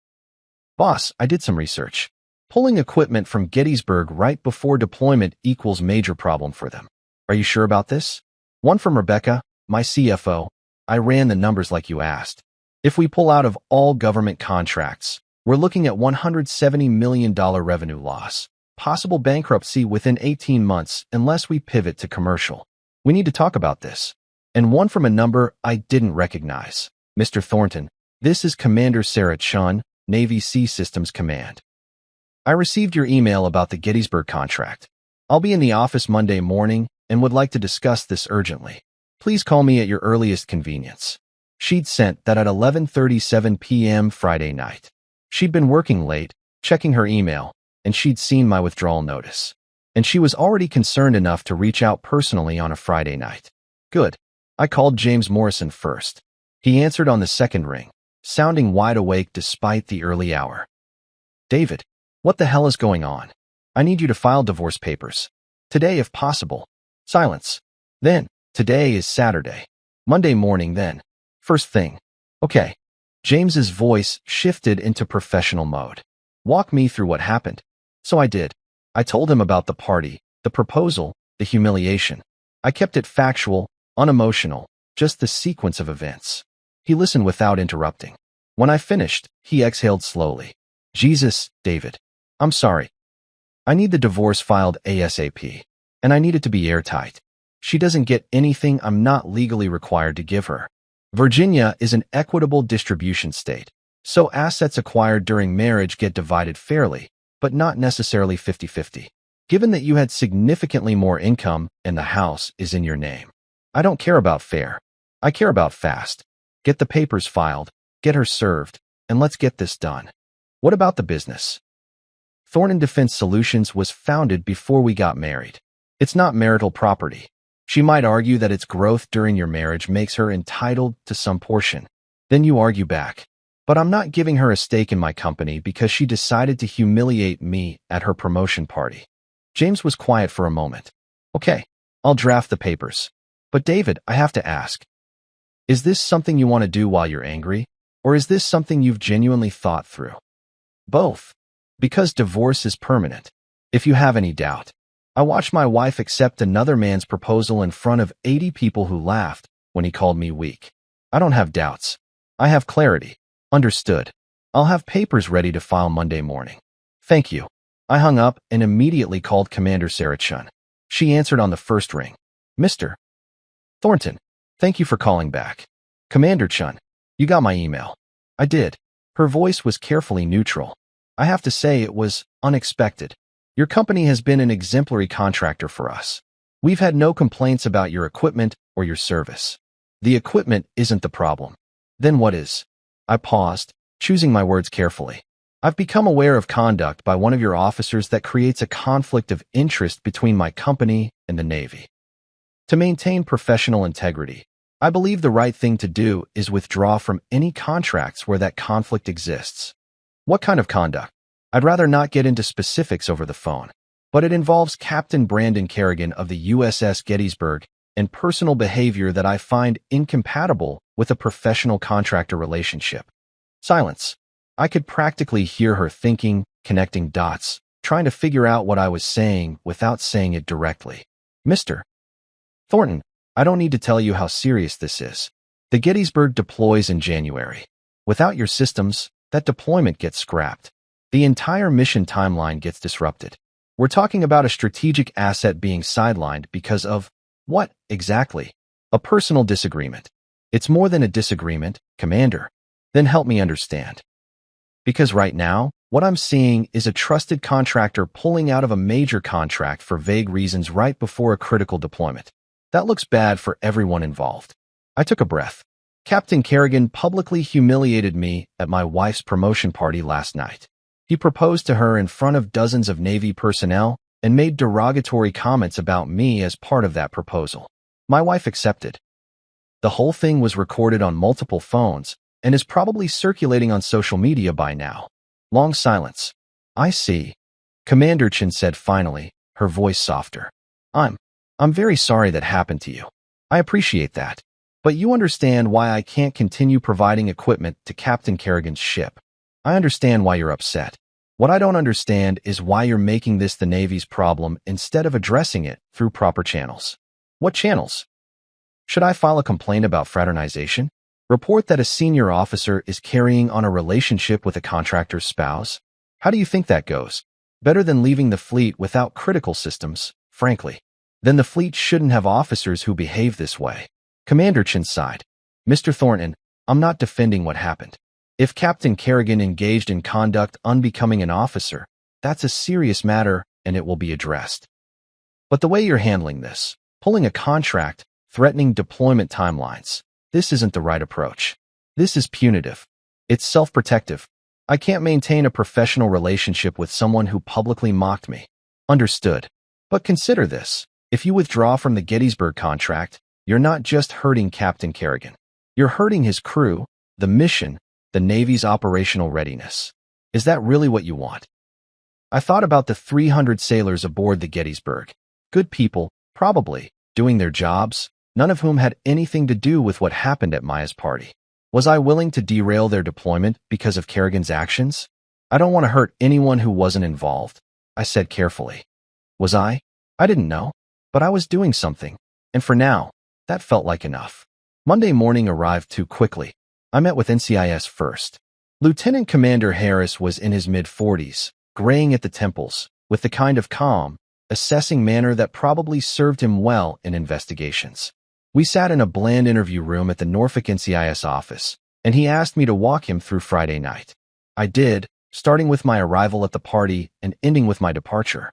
"Boss, I did some research. Pulling equipment from Gettysburg right before deployment equals major problem for them. Are you sure about this?" One from Rebecca, my CFO. "I ran the numbers like you asked. If we pull out of all government contracts, we're looking at $170 million revenue loss. Possible bankruptcy within 18 months unless we pivot to commercial. We need to talk about this." And one from a number I didn't recognize. "Mr. Thornton, this is Commander Sarah Chun, Navy Sea Systems Command. I received your email about the Gettysburg contract. I'll be in the office Monday morning and would like to discuss this urgently. Please call me at your earliest convenience." She'd sent that at 11:37 p.m. Friday night. She'd been working late, checking her email, and she'd seen my withdrawal notice. And she was already concerned enough to reach out personally on a Friday night. Good. I called James Morrison first. He answered on the second ring, sounding wide awake despite the early hour. "David, what the hell is going on? I need you to file divorce papers. Today if possible." Silence. Then, "Today is Saturday. Monday morning then. First thing." "Okay." James's voice shifted into professional mode. "Walk me through what happened." So I did. I told him about the party, the proposal, the humiliation. I kept it factual, unemotional, just the sequence of events. He listened without interrupting. When I finished, he exhaled slowly. "Jesus, David. I'm sorry. I need the divorce filed ASAP. And I need it to be airtight. She doesn't get anything I'm not legally required to give her. Virginia is an equitable distribution state, so assets acquired during marriage get divided fairly, but not necessarily 50-50. Given that you had significantly more income and the house is in your name. I don't care about fair. I care about fast. Get the papers filed, get her served, and let's get this done. What about the business? Thornton Defense Solutions was founded before we got married. It's not marital property. She might argue that its growth during your marriage makes her entitled to some portion. Then you argue back. But I'm not giving her a stake in my company because she decided to humiliate me at her promotion party. James was quiet for a moment. Okay, I'll draft the papers. But David, I have to ask. Is this something you want to do while you're angry? Or is this something you've genuinely thought through? Both. Because divorce is permanent. If you have any doubt. I watched my wife accept another man's proposal in front of 80 people who laughed when he called me weak. I don't have doubts. I have clarity. Understood. I'll have papers ready to file Monday morning. Thank you. I hung up and immediately called Commander Sarah Chun. She answered on the first ring. Mr. Thornton, thank you for calling back. Commander Chun, you got my email. I did. Her voice was carefully neutral. I have to say it was unexpected. Your company has been an exemplary contractor for us. We've had no complaints about your equipment or your service. The equipment isn't the problem. Then what is? I paused, choosing my words carefully. I've become aware of conduct by one of your officers that creates a conflict of interest between my company and the Navy. To maintain professional integrity, I believe the right thing to do is withdraw from any contracts where that conflict exists. What kind of conduct? I'd rather not get into specifics over the phone, but it involves Captain Brandon Kerrigan of the USS Gettysburg and personal behavior that I find incompatible with a professional contractor relationship. Silence. I could practically hear her thinking, connecting dots, trying to figure out what I was saying without saying it directly. Mr. Thornton, I don't need to tell you how serious this is. The Gettysburg deploys in January. Without your systems, that deployment gets scrapped. The entire mission timeline gets disrupted. We're talking about a strategic asset being sidelined because of what, exactly? A personal disagreement. It's more than a disagreement, Commander. Then help me understand. Because right now, what I'm seeing is a trusted contractor pulling out of a major contract for vague reasons right before a critical deployment. That looks bad for everyone involved. I took a breath. Captain Kerrigan publicly humiliated me at my wife's promotion party last night. He proposed to her in front of dozens of Navy personnel and made derogatory comments about me as part of that proposal. My wife accepted. The whole thing was recorded on multiple phones and is probably circulating on social media by now. Long silence. I see. Commander Chin said finally, her voice softer. I'm very sorry that happened to you. I appreciate that. But you understand why I can't continue providing equipment to Captain Kerrigan's ship. I understand why you're upset. What I don't understand is why you're making this the Navy's problem instead of addressing it through proper channels. What channels? Should I file a complaint about fraternization? Report that a senior officer is carrying on a relationship with a contractor's spouse? How do you think that goes? Better than leaving the fleet without critical systems, frankly. Then the fleet shouldn't have officers who behave this way. Commander Chin sighed. Mr. Thornton, I'm not defending what happened. If Captain Kerrigan engaged in conduct unbecoming an officer, that's a serious matter and it will be addressed. But the way you're handling this, pulling a contract, threatening deployment timelines, this isn't the right approach. This is punitive. It's self-protective. I can't maintain a professional relationship with someone who publicly mocked me. Understood. But consider this. If you withdraw from the Gettysburg contract, you're not just hurting Captain Kerrigan. You're hurting his crew, the mission, the Navy's operational readiness. Is that really what you want? I thought about the 300 sailors aboard the Gettysburg. Good people, probably, doing their jobs, none of whom had anything to do with what happened at Maya's party. Was I willing to derail their deployment because of Kerrigan's actions? I don't want to hurt anyone who wasn't involved, I said carefully. Was I? I didn't know. But I was doing something. And for now, that felt like enough. Monday morning arrived too quickly. I met with NCIS first. Lieutenant Commander Harris was in his mid-40s, graying at the temples, with the kind of calm, assessing manner that probably served him well in investigations. We sat in a bland interview room at the Norfolk NCIS office, and he asked me to walk him through Friday night. I did, starting with my arrival at the party and ending with my departure.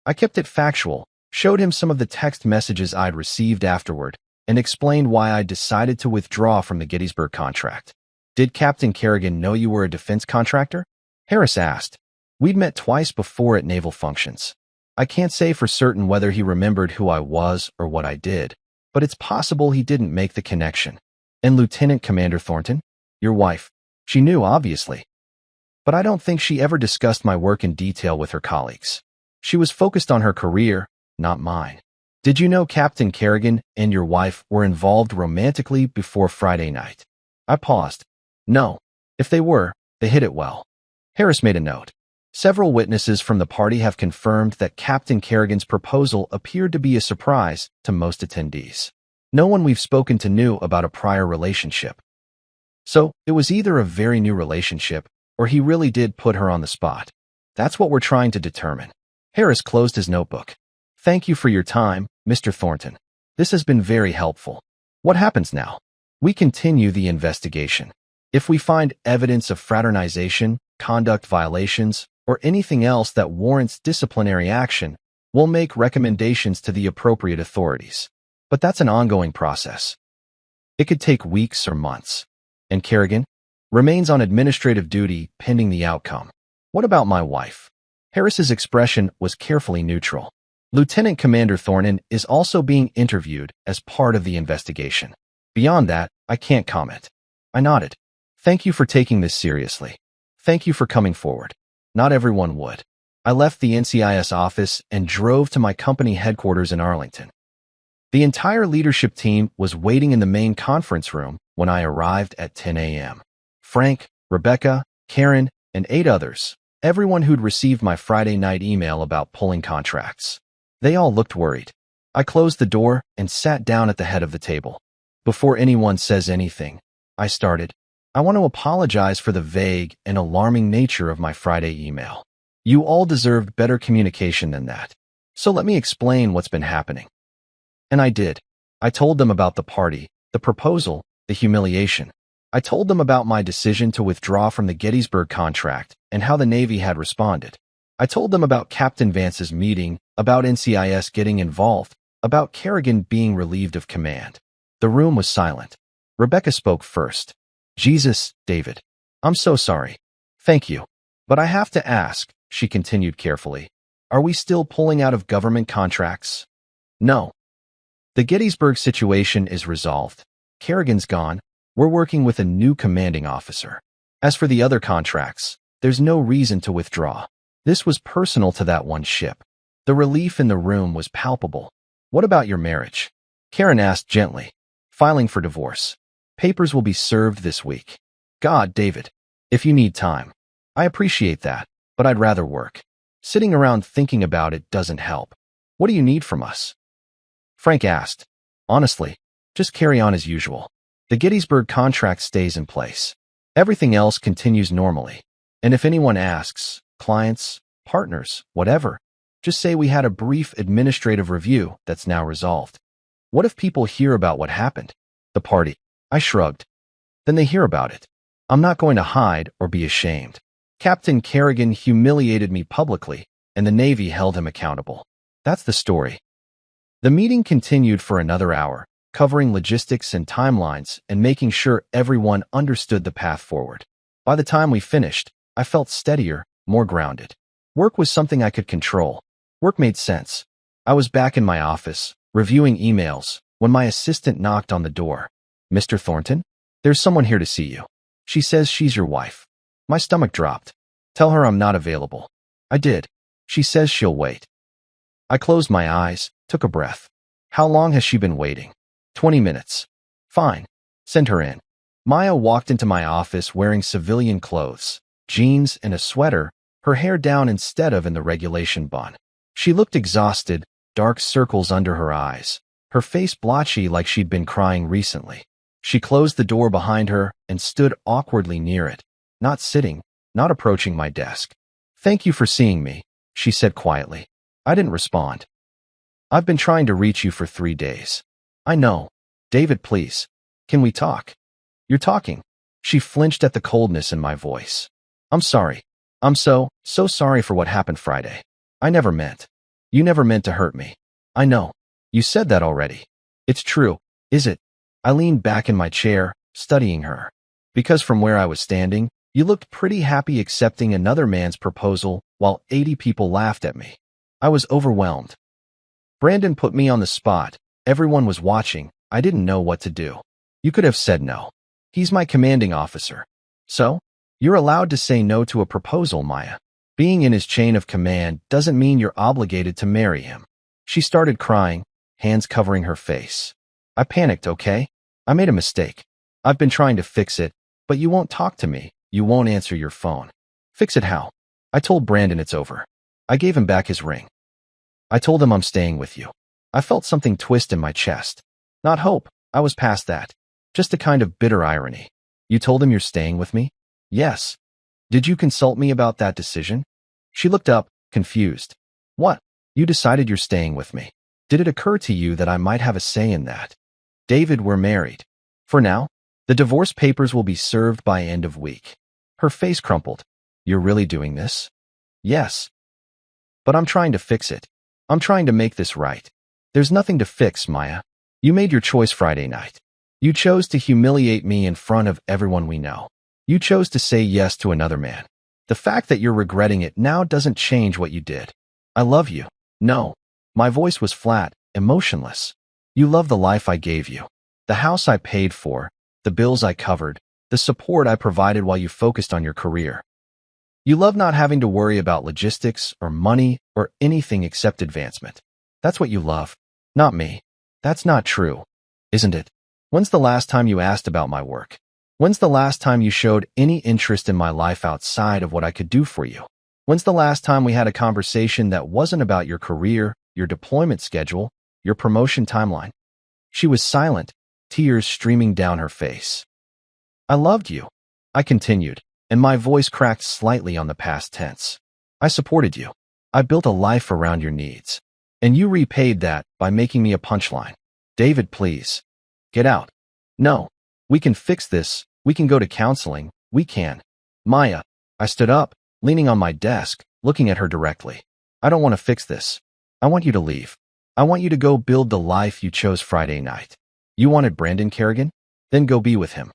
I kept it factual, showed him some of the text messages I'd received afterward, and explained why I decided to withdraw from the Gettysburg contract. Did Captain Kerrigan know you were a defense contractor? Harris asked. We'd met twice before at naval functions. I can't say for certain whether he remembered who I was or what I did, but it's possible he didn't make the connection. And Lieutenant Commander Thornton? Your wife. She knew, obviously. But I don't think she ever discussed my work in detail with her colleagues. She was focused on her career, not mine. Did you know Captain Kerrigan and your wife were involved romantically before Friday night? I paused. No. If they were, they hid it well. Harris made a note. Several witnesses from the party have confirmed that Captain Kerrigan's proposal appeared to be a surprise to most attendees. No one we've spoken to knew about a prior relationship. So, it was either a very new relationship, or he really did put her on the spot. That's what we're trying to determine. Harris closed his notebook. Thank you for your time, Mr. Thornton. This has been very helpful. What happens now? We continue the investigation. If we find evidence of fraternization, conduct violations, or anything else that warrants disciplinary action, we'll make recommendations to the appropriate authorities. But that's an ongoing process. It could take weeks or months. And Kerrigan remains on administrative duty pending the outcome. What about my wife? Harris's expression was carefully neutral. Lieutenant Commander Thornton is also being interviewed as part of the investigation. Beyond that, I can't comment. I nodded. Thank you for taking this seriously. Thank you for coming forward. Not everyone would. I left the NCIS office and drove to my company headquarters in Arlington. The entire leadership team was waiting in the main conference room when I arrived at 10 a.m. Frank, Rebecca, Karen, and 8 others, everyone who'd received my Friday night email about pulling contracts. They all looked worried. I closed the door and sat down at the head of the table. Before anyone says anything, I started. I want to apologize for the vague and alarming nature of my Friday email. You all deserved better communication than that. So let me explain what's been happening. And I did. I told them about the party, the proposal, the humiliation. I told them about my decision to withdraw from the Gettysburg contract and how the Navy had responded. I told them about Captain Vance's meeting, about NCIS getting involved, about Kerrigan being relieved of command. The room was silent. Rebecca spoke first. Jesus, David. I'm so sorry. Thank you. But I have to ask, she continued carefully, are we still pulling out of government contracts? No. The Gettysburg situation is resolved. Kerrigan's gone. We're working with a new commanding officer. As for the other contracts, there's no reason to withdraw. This was personal to that one ship. The relief in the room was palpable. What about your marriage? Karen asked gently. Filing for divorce. Papers will be served this week. God, David. If you need time. I appreciate that, but I'd rather work. Sitting around thinking about it doesn't help. What do you need from us? Frank asked. Honestly, just carry on as usual. The Gettysburg contract stays in place. Everything else continues normally. And if anyone asks, clients, partners, whatever, just say we had a brief administrative review that's now resolved. What if people hear about what happened? The party. I shrugged. Then they hear about it. I'm not going to hide or be ashamed. Captain Kerrigan humiliated me publicly, and the Navy held him accountable. That's the story. The meeting continued for another hour, covering logistics and timelines and making sure everyone understood the path forward. By the time we finished, I felt steadier, more grounded. Work was something I could control. Work made sense. I was back in my office, reviewing emails, when my assistant knocked on the door. Mr. Thornton? There's someone here to see you. She says she's your wife. My stomach dropped. Tell her I'm not available. I did. She says she'll wait. I closed my eyes, took a breath. How long has she been waiting? 20 minutes. Fine. Send her in. Maya walked into my office wearing civilian clothes, jeans and a sweater, her hair down instead of in the regulation bun. She looked exhausted, dark circles under her eyes, her face blotchy like she'd been crying recently. She closed the door behind her and stood awkwardly near it, not sitting, not approaching my desk. Thank you for seeing me, she said quietly. I didn't respond. I've been trying to reach you for 3 days. I know. David, please. Can we talk? You're talking. She flinched at the coldness in my voice. I'm sorry. I'm so sorry for what happened Friday. I never meant. You never meant to hurt me. I know. You said that already. It's true. Is it? I leaned back in my chair, studying her. Because from where I was standing, you looked pretty happy accepting another man's proposal while 80 people laughed at me. I was overwhelmed. Brandon put me on the spot. Everyone was watching. I didn't know what to do. You could have said no. He's my commanding officer. So? You're allowed to say no to a proposal, Maya. Being in his chain of command doesn't mean you're obligated to marry him. She started crying, hands covering her face. I panicked, okay? I made a mistake. I've been trying to fix it, but you won't talk to me. You won't answer your phone. Fix it how? I told Brandon it's over. I gave him back his ring. I told him I'm staying with you. I felt something twist in my chest. Not hope. I was past that. Just a kind of bitter irony. You told him you're staying with me? Yes. Did you consult me about that decision? She looked up, confused. What? You decided you're staying with me. Did it occur to you that I might have a say in that? David, we're married. For now, the divorce papers will be served by end of week. Her face crumpled. You're really doing this? Yes. But I'm trying to fix it. I'm trying to make this right. There's nothing to fix, Maya. You made your choice Friday night. You chose to humiliate me in front of everyone we know. You chose to say yes to another man. The fact that you're regretting it now doesn't change what you did. I love you. No. My voice was flat, emotionless. You love the life I gave you. The house I paid for, the bills I covered, the support I provided while you focused on your career. You love not having to worry about logistics or money or anything except advancement. That's what you love. Not me. That's not true, isn't it? When's the last time you asked about my work? When's the last time you showed any interest in my life outside of what I could do for you? When's the last time we had a conversation that wasn't about your career, your deployment schedule, your promotion timeline? She was silent, tears streaming down her face. I loved you, I continued, and my voice cracked slightly on the past tense. I supported you. I built a life around your needs. And you repaid that by making me a punchline. David, please. Get out. No. We can fix this. We can go to counseling. We can. Maya. I stood up, leaning on my desk, looking at her directly. I don't want to fix this. I want you to leave. I want you to go build the life you chose Friday night. You wanted Brandon Kerrigan? Then go be with him.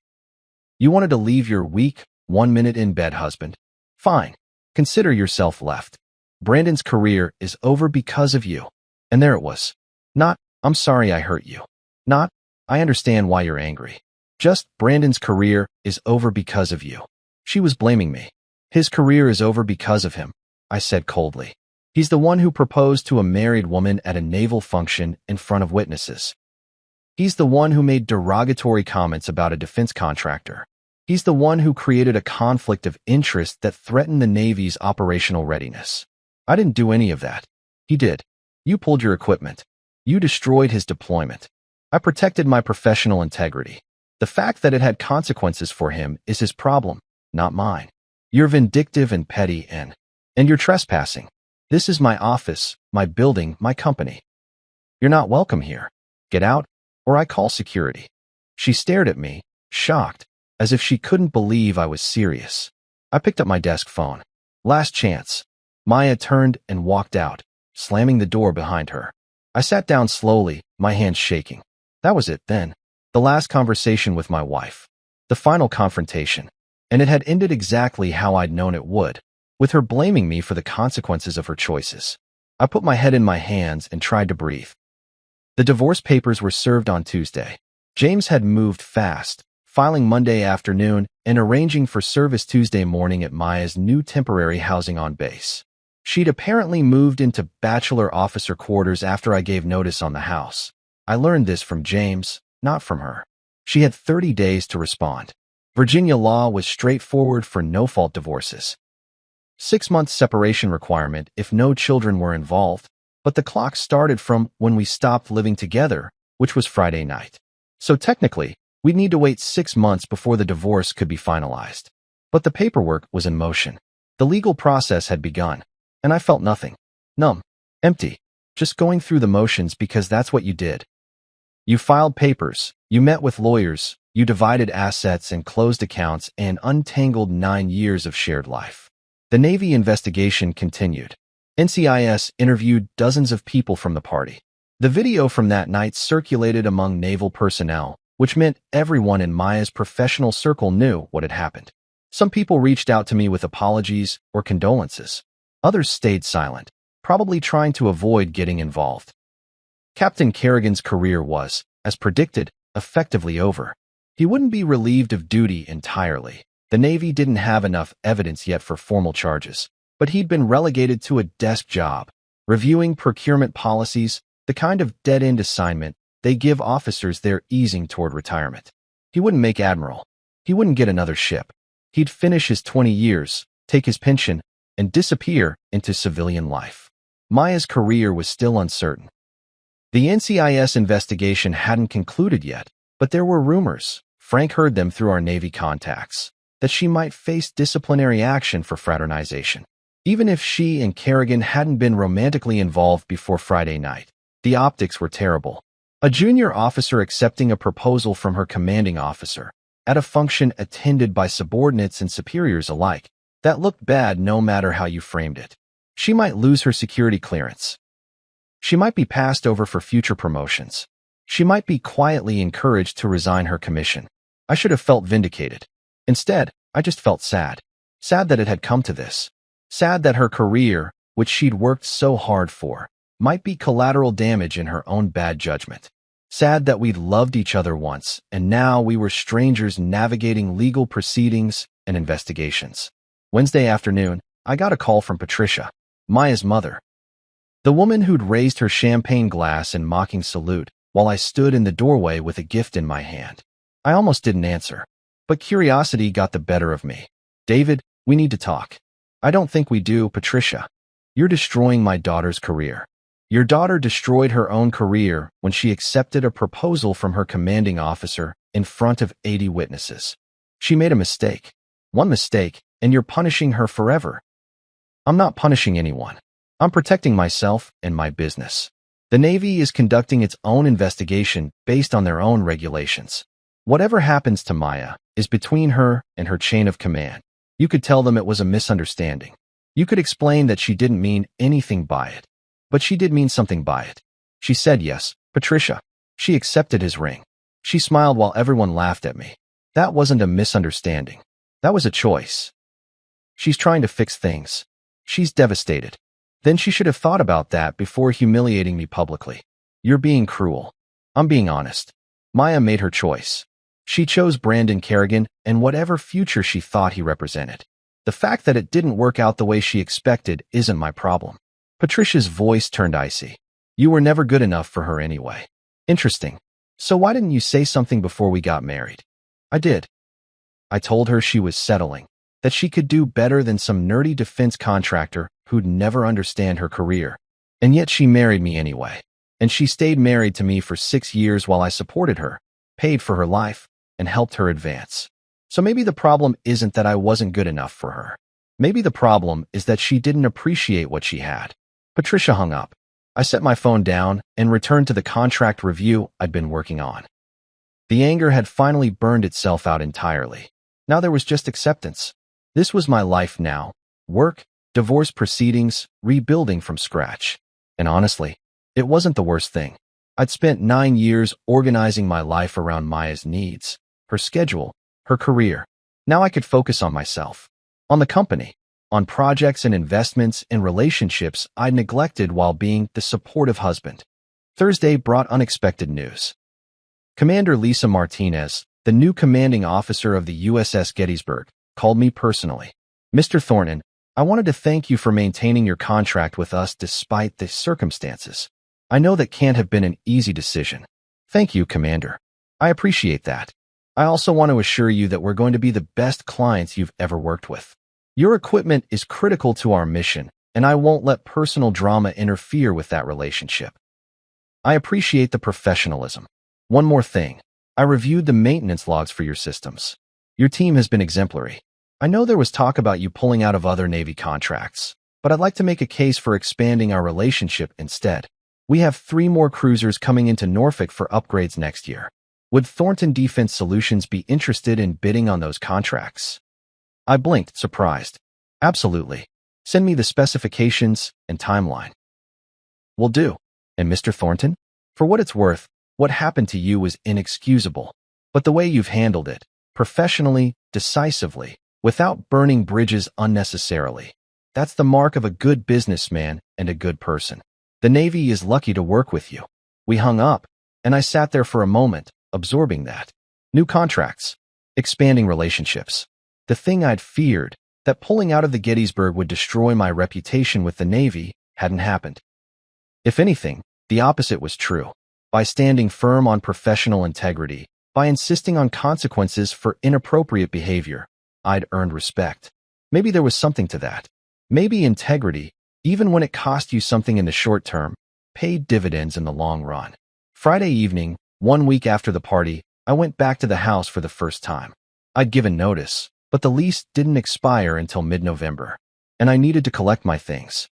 You wanted to leave your weak, 1 minute in bed husband? Fine. Consider yourself left. Brandon's career is over because of you. And there it was. Not, I'm sorry I hurt you. Not, I understand why you're angry. Just, Brandon's career is over because of you. She was blaming me. His career is over because of him, I said coldly. He's the one who proposed to a married woman at a naval function in front of witnesses. He's the one who made derogatory comments about a defense contractor. He's the one who created a conflict of interest that threatened the Navy's operational readiness. I didn't do any of that. He did. You pulled your equipment. You destroyed his deployment. I protected my professional integrity. The fact that it had consequences for him is his problem, not mine. You're vindictive and petty and you're trespassing. This is my office, my building, my company. You're not welcome here. Get out, or I call security. She stared at me, shocked, as if she couldn't believe I was serious. I picked up my desk phone. Last chance. Maya turned and walked out, slamming the door behind her. I sat down slowly, my hands shaking. That was it then. The last conversation with my wife. The final confrontation. And it had ended exactly how I'd known it would, with her blaming me for the consequences of her choices. I put my head in my hands and tried to breathe. The divorce papers were served on Tuesday. James had moved fast, filing Monday afternoon and arranging for service Tuesday morning at Maya's new temporary housing on base. She'd apparently moved into bachelor officer quarters after I gave notice on the house. I learned this from James, not from her. She had 30 days to respond. Virginia law was straightforward for no-fault divorces. 6 months separation requirement if no children were involved, but the clock started from when we stopped living together, which was Friday night. So technically, we'd need to wait 6 months before the divorce could be finalized. But the paperwork was in motion. The legal process had begun. And I felt nothing. Numb. Empty. Just going through the motions because that's what you did. You filed papers, you met with lawyers, you divided assets and closed accounts and untangled 9 years of shared life. The Navy investigation continued. NCIS interviewed dozens of people from the party. The video from that night circulated among naval personnel, which meant everyone in Maya's professional circle knew what had happened. Some people reached out to me with apologies or condolences. Others stayed silent, probably trying to avoid getting involved. Captain Kerrigan's career was, as predicted, effectively over. He wouldn't be relieved of duty entirely. The Navy didn't have enough evidence yet for formal charges, but he'd been relegated to a desk job, reviewing procurement policies, the kind of dead-end assignment they give officers they're easing toward retirement. He wouldn't make admiral. He wouldn't get another ship. He'd finish his 20 years, take his pension, and disappear into civilian life. Maya's career was still uncertain. The NCIS investigation hadn't concluded yet, but there were rumors, Frank heard them through our Navy contacts, that she might face disciplinary action for fraternization. Even if she and Kerrigan hadn't been romantically involved before Friday night, the optics were terrible. A junior officer accepting a proposal from her commanding officer, at a function attended by subordinates and superiors alike, that looked bad no matter how you framed it. She might lose her security clearance. She might be passed over for future promotions. She might be quietly encouraged to resign her commission. I should have felt vindicated. Instead, I just felt sad. Sad that it had come to this. Sad that her career, which she'd worked so hard for, might be collateral damage in her own bad judgment. Sad that we'd loved each other once, and now we were strangers navigating legal proceedings and investigations. Wednesday afternoon, I got a call from Patricia, Maya's mother. The woman who'd raised her champagne glass in mocking salute while I stood in the doorway with a gift in my hand. I almost didn't answer, but curiosity got the better of me. David, we need to talk. I don't think we do, Patricia. You're destroying my daughter's career. Your daughter destroyed her own career when she accepted a proposal from her commanding officer in front of 80 witnesses. She made a mistake. One mistake, and you're punishing her forever. I'm not punishing anyone. I'm protecting myself and my business. The Navy is conducting its own investigation based on their own regulations. Whatever happens to Maya is between her and her chain of command. You could tell them it was a misunderstanding. You could explain that she didn't mean anything by it. But she did mean something by it. She said yes, Patricia. She accepted his ring. She smiled while everyone laughed at me. That wasn't a misunderstanding. That was a choice. She's trying to fix things. She's devastated. Then she should have thought about that before humiliating me publicly. You're being cruel. I'm being honest. Maya made her choice. She chose Brandon Kerrigan and whatever future she thought he represented. The fact that it didn't work out the way she expected isn't my problem. Patricia's voice turned icy. You were never good enough for her anyway. Interesting. So why didn't you say something before we got married? I did. I told her she was settling, that she could do better than some nerdy defense contractor who'd never understand her career. And yet she married me anyway. And she stayed married to me for 6 years while I supported her, paid for her life, and helped her advance. So maybe the problem isn't that I wasn't good enough for her. Maybe the problem is that she didn't appreciate what she had. Patricia hung up. I set my phone down and returned to the contract review I'd been working on. The anger had finally burned itself out entirely. Now there was just acceptance. This was my life now. Work, divorce proceedings, rebuilding from scratch. And honestly, it wasn't the worst thing. I'd spent 9 years organizing my life around Maya's needs, her schedule, her career. Now I could focus on myself, on the company, on projects and investments and relationships I'd neglected while being the supportive husband. Thursday brought unexpected news. Commander Lisa Martinez, the new commanding officer of the USS Gettysburg, called me personally. Mr. Thornton, I wanted to thank you for maintaining your contract with us despite the circumstances. I know that can't have been an easy decision. Thank you, Commander. I appreciate that. I also want to assure you that we're going to be the best clients you've ever worked with. Your equipment is critical to our mission, and I won't let personal drama interfere with that relationship. I appreciate the professionalism. One more thing. I reviewed the maintenance logs for your systems. Your team has been exemplary. I know there was talk about you pulling out of other Navy contracts, but I'd like to make a case for expanding our relationship instead. We have 3 more cruisers coming into Norfolk for upgrades next year. Would Thornton Defense Solutions be interested in bidding on those contracts? I blinked, surprised. Absolutely. Send me the specifications and timeline. Will do. And Mr. Thornton? For what it's worth, what happened to you was inexcusable. But the way you've handled it, professionally, decisively, without burning bridges unnecessarily, that's the mark of a good businessman and a good person. The Navy is lucky to work with you. We hung up, and I sat there for a moment, absorbing that. New contracts, expanding relationships. The thing I'd feared, that pulling out of the Gettysburg would destroy my reputation with the Navy, hadn't happened. If anything, the opposite was true. By standing firm on professional integrity, by insisting on consequences for inappropriate behavior, I'd earned respect. Maybe there was something to that. Maybe integrity, even when it cost you something in the short term, paid dividends in the long run. Friday evening, 1 week after the party, I went back to the house for the first time. I'd given notice, but the lease didn't expire until mid-November, and I needed to collect my things.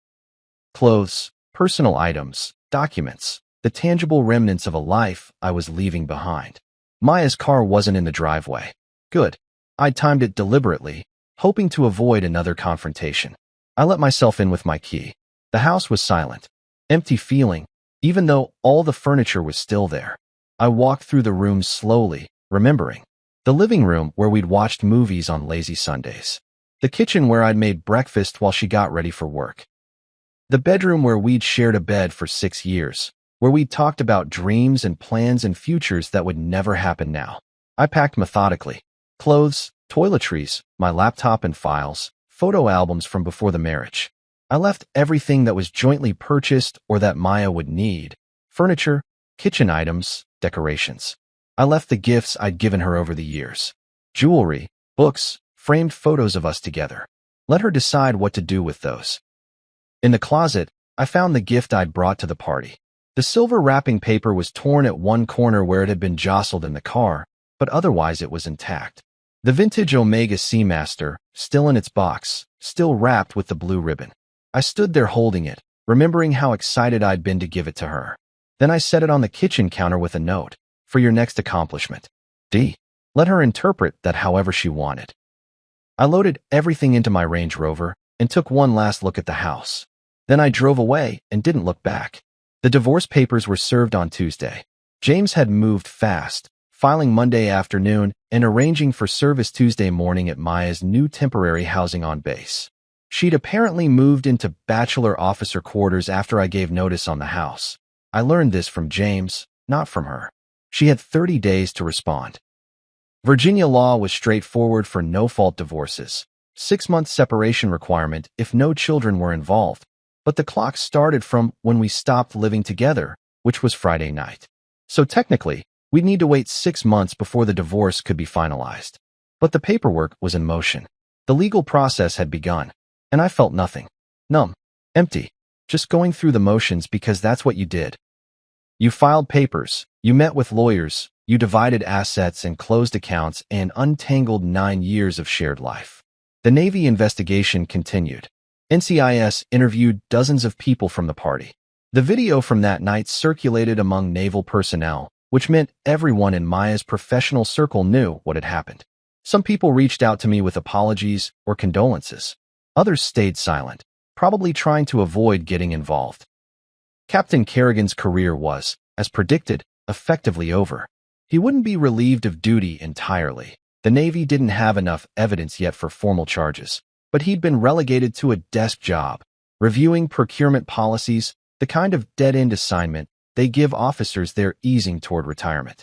Clothes, personal items, documents, the tangible remnants of a life I was leaving behind. Maya's car wasn't in the driveway. Good. I'd timed it deliberately, hoping to avoid another confrontation. I let myself in with my key. The house was silent, empty feeling, even though all the furniture was still there. I walked through the rooms slowly, remembering. The living room where we'd watched movies on lazy Sundays. The kitchen where I'd made breakfast while she got ready for work. The bedroom where we'd shared a bed for 6 years, where we'd talked about dreams and plans and futures that would never happen now. I packed methodically. Clothes, toiletries, my laptop and files, photo albums from before the marriage. I left everything that was jointly purchased or that Maya would need. Furniture, kitchen items, decorations. I left the gifts I'd given her over the years. Jewelry, books, framed photos of us together. Let her decide what to do with those. In the closet, I found the gift I'd brought to the party. The silver wrapping paper was torn at one corner where it had been jostled in the car, but otherwise it was intact. The vintage Omega Seamaster, still in its box, still wrapped with the blue ribbon. I stood there holding it, remembering how excited I'd been to give it to her. Then I set it on the kitchen counter with a note. For your next accomplishment. D. Let her interpret that however she wanted. I loaded everything into my Range Rover and took one last look at the house. Then I drove away and didn't look back. The divorce papers were served on Tuesday. James had moved fast, filing Monday afternoon and arranging for service Tuesday morning at Maya's new temporary housing on base. She'd apparently moved into bachelor officer quarters after I gave notice on the house. I learned this from James, not from her. She had 30 days to respond. Virginia law was straightforward for no-fault divorces. 6-month separation requirement if no children were involved. But the clock started from when we stopped living together, which was Friday night. So technically, we'd need to wait 6 months before the divorce could be finalized. But the paperwork was in motion. The legal process had begun. And I felt nothing. Numb. Empty. Just going through the motions because that's what you did. You filed papers, you met with lawyers, you divided assets and closed accounts and untangled 9 years of shared life. The Navy investigation continued. NCIS interviewed dozens of people from the party. The video from that night circulated among naval personnel, which meant everyone in Maya's professional circle knew what had happened. Some people reached out to me with apologies or condolences. Others stayed silent, probably trying to avoid getting involved. Captain Kerrigan's career was, as predicted, effectively over. He wouldn't be relieved of duty entirely. The Navy didn't have enough evidence yet for formal charges, but he'd been relegated to a desk job, reviewing procurement policies, the kind of dead-end assignment they give officers they're easing toward retirement.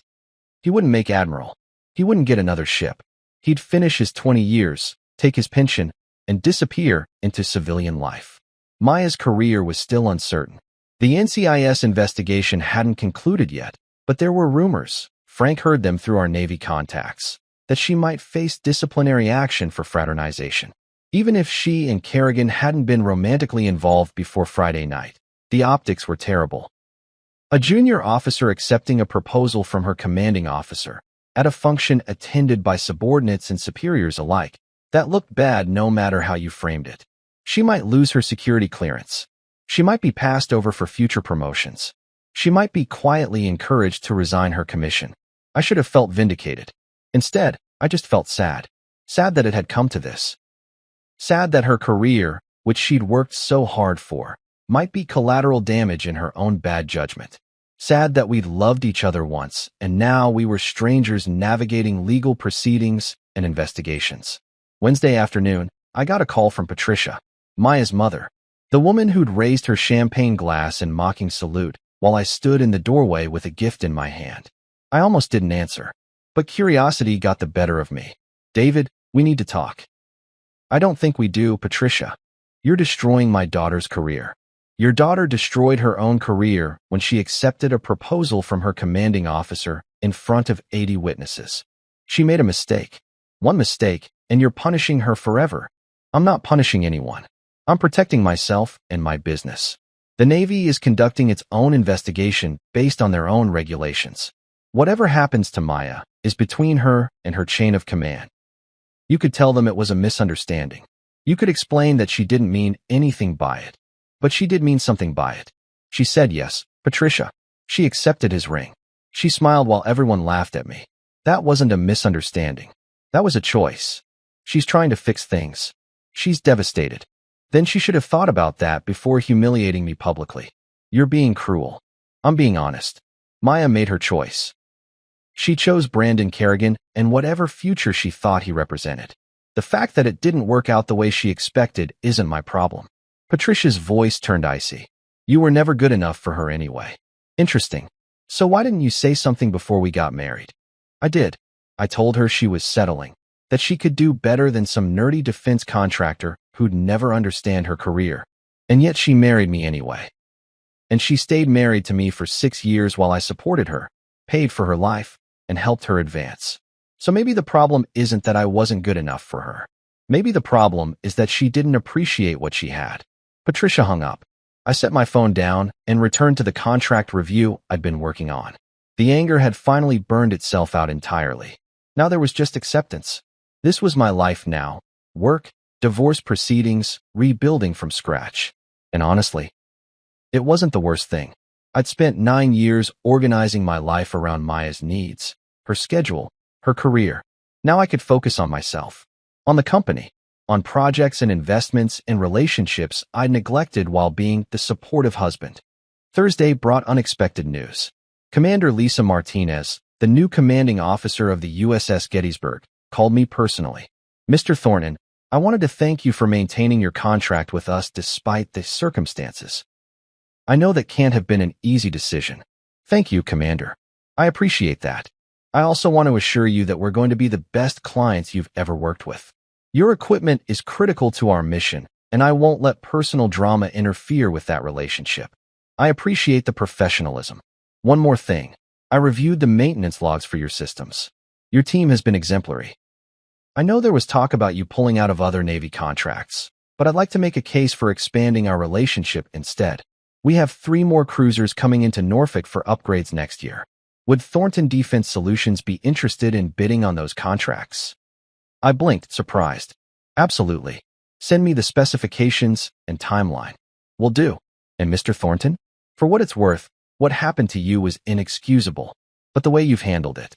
He wouldn't make admiral. He wouldn't get another ship. He'd finish his 20 years, take his pension, and disappear into civilian life. Maya's career was still uncertain. The NCIS investigation hadn't concluded yet, but there were rumors, Frank heard them through our Navy contacts, that she might face disciplinary action for fraternization. Even if she and Kerrigan hadn't been romantically involved before Friday night, the optics were terrible. A junior officer accepting a proposal from her commanding officer, at a function attended by subordinates and superiors alike, that looked bad no matter how you framed it. She might lose her security clearance. She might be passed over for future promotions. She might be quietly encouraged to resign her commission. I should have felt vindicated. Instead, I just felt sad. Sad that it had come to this. Sad that her career, which she'd worked so hard for, might be collateral damage in her own bad judgment. Sad that we'd loved each other once, and now we were strangers navigating legal proceedings and investigations. Wednesday afternoon, I got a call from Patricia, Maya's mother, the woman who'd raised her champagne glass in mocking salute while I stood in the doorway with a gift in my hand. I almost didn't answer, but curiosity got the better of me. David, we need to talk. I don't think we do, Patricia. You're destroying my daughter's career. Your daughter destroyed her own career when she accepted a proposal from her commanding officer in front of 80 witnesses. She made a mistake. One mistake, and you're punishing her forever. I'm not punishing anyone. I'm protecting myself and my business. The Navy is conducting its own investigation based on their own regulations. Whatever happens to Maya is between her and her chain of command. You could tell them it was a misunderstanding. You could explain that she didn't mean anything by it. But she did mean something by it. She said yes, Patricia. She accepted his ring. She smiled while everyone laughed at me. That wasn't a misunderstanding. That was a choice. She's trying to fix things. She's devastated. Then she should have thought about that before humiliating me publicly. You're being cruel. I'm being honest. Maya made her choice. She chose Brandon Kerrigan and whatever future she thought he represented. The fact that it didn't work out the way she expected isn't my problem. Patricia's voice turned icy. You were never good enough for her anyway. Interesting. So why didn't you say something before we got married? I did. I told her she was settling, that she could do better than some nerdy defense contractor who'd never understand her career. And yet she married me anyway. And she stayed married to me for 6 years while I supported her, paid for her life, and helped her advance. So maybe the problem isn't that I wasn't good enough for her. Maybe the problem is that she didn't appreciate what she had. Patricia hung up. I set my phone down and returned to the contract review I'd been working on. The anger had finally burned itself out entirely. Now there was just acceptance. This was my life now. Work, divorce proceedings, rebuilding from scratch. And honestly, it wasn't the worst thing. I'd spent 9 years organizing my life around Maya's needs, her schedule, her career. Now I could focus on myself, on the company, on projects and investments and relationships I'd neglected while being the supportive husband. Thursday brought unexpected news. Commander Lisa Martinez, the new commanding officer of the USS Gettysburg, called me personally. Mr. Thornton, I wanted to thank you for maintaining your contract with us despite the circumstances. I know that can't have been an easy decision. Thank you, Commander. I appreciate that. I also want to assure you that we're going to be the best clients you've ever worked with. Your equipment is critical to our mission, and I won't let personal drama interfere with that relationship. I appreciate the professionalism. One more thing. I reviewed the maintenance logs for your systems. Your team has been exemplary. I know there was talk about you pulling out of other Navy contracts, but I'd like to make a case for expanding our relationship instead. We have 3 more cruisers coming into Norfolk for upgrades next year. Would Thornton Defense Solutions be interested in bidding on those contracts? I blinked, surprised. Absolutely. Send me the specifications and timeline. Will do. And Mr. Thornton? For what it's worth, what happened to you was inexcusable, but the way you've handled it.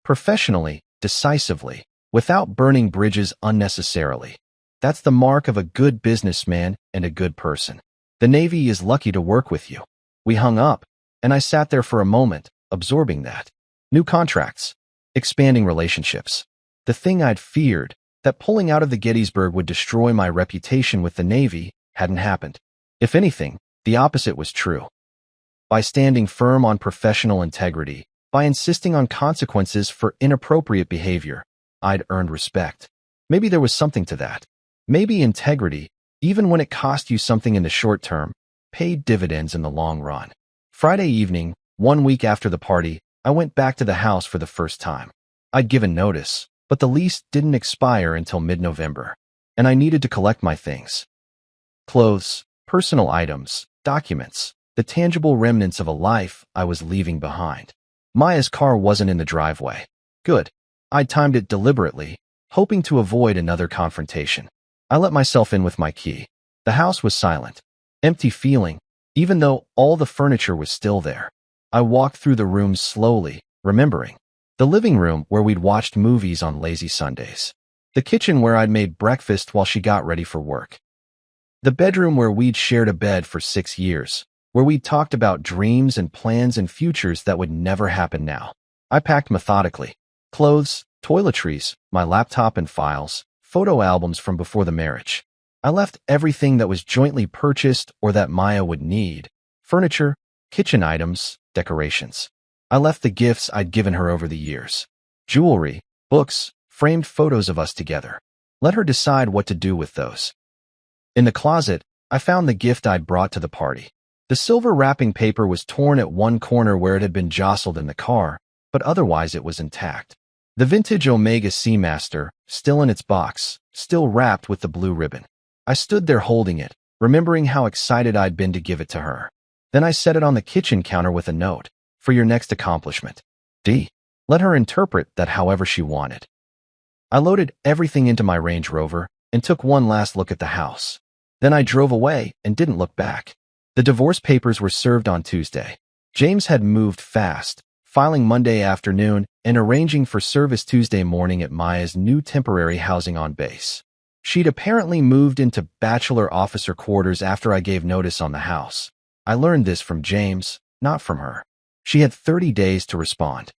Professionally, decisively, without burning bridges unnecessarily. That's the mark of a good businessman and a good person. The Navy is lucky to work with you. We hung up, and I sat there for a moment, absorbing that. New contracts, expanding relationships. The thing I'd feared, that pulling out of the Gettysburg would destroy my reputation with the Navy, hadn't happened. If anything, the opposite was true. By standing firm on professional integrity, by insisting on consequences for inappropriate behavior, I'd earned respect. Maybe there was something to that. Maybe integrity, even when it cost you something in the short term, paid dividends in the long run. Friday evening, 1 week after the party, I went back to the house for the first time. I'd given notice, but the lease didn't expire until mid-November, and I needed to collect my things. Clothes, personal items, documents, the tangible remnants of a life I was leaving behind. Maya's car wasn't in the driveway. Good. I'd timed it deliberately, hoping to avoid another confrontation. I let myself in with my key. The house was silent, empty feeling, even though all the furniture was still there. I walked through the rooms slowly, remembering. The living room where we'd watched movies on lazy Sundays. The kitchen where I'd made breakfast while she got ready for work. The bedroom where we'd shared a bed for 6 years. where we talked about dreams and plans and futures that would never happen now. I packed methodically. Clothes, toiletries, my laptop and files, photo albums from before the marriage. I left everything that was jointly purchased or that Maya would need. Furniture, kitchen items, decorations. I left the gifts I'd given her over the years. Jewelry, books, framed photos of us together. Let her decide what to do with those. In the closet, I found the gift I'd brought to the party. The silver wrapping paper was torn at one corner where it had been jostled in the car, but otherwise it was intact. The vintage Omega Seamaster, still in its box, still wrapped with the blue ribbon. I stood there holding it, remembering how excited I'd been to give it to her. Then I set it on the kitchen counter with a note, "For your next accomplishment. D." Let her interpret that however she wanted. I loaded everything into my Range Rover and took one last look at the house. Then I drove away and didn't look back. The divorce papers were served on Tuesday. James had moved fast, filing Monday afternoon and arranging for service Tuesday morning at Maya's new temporary housing on base. She'd apparently moved into bachelor officer quarters after I gave notice on the house. I learned this from James, not from her. She had 30 days to respond.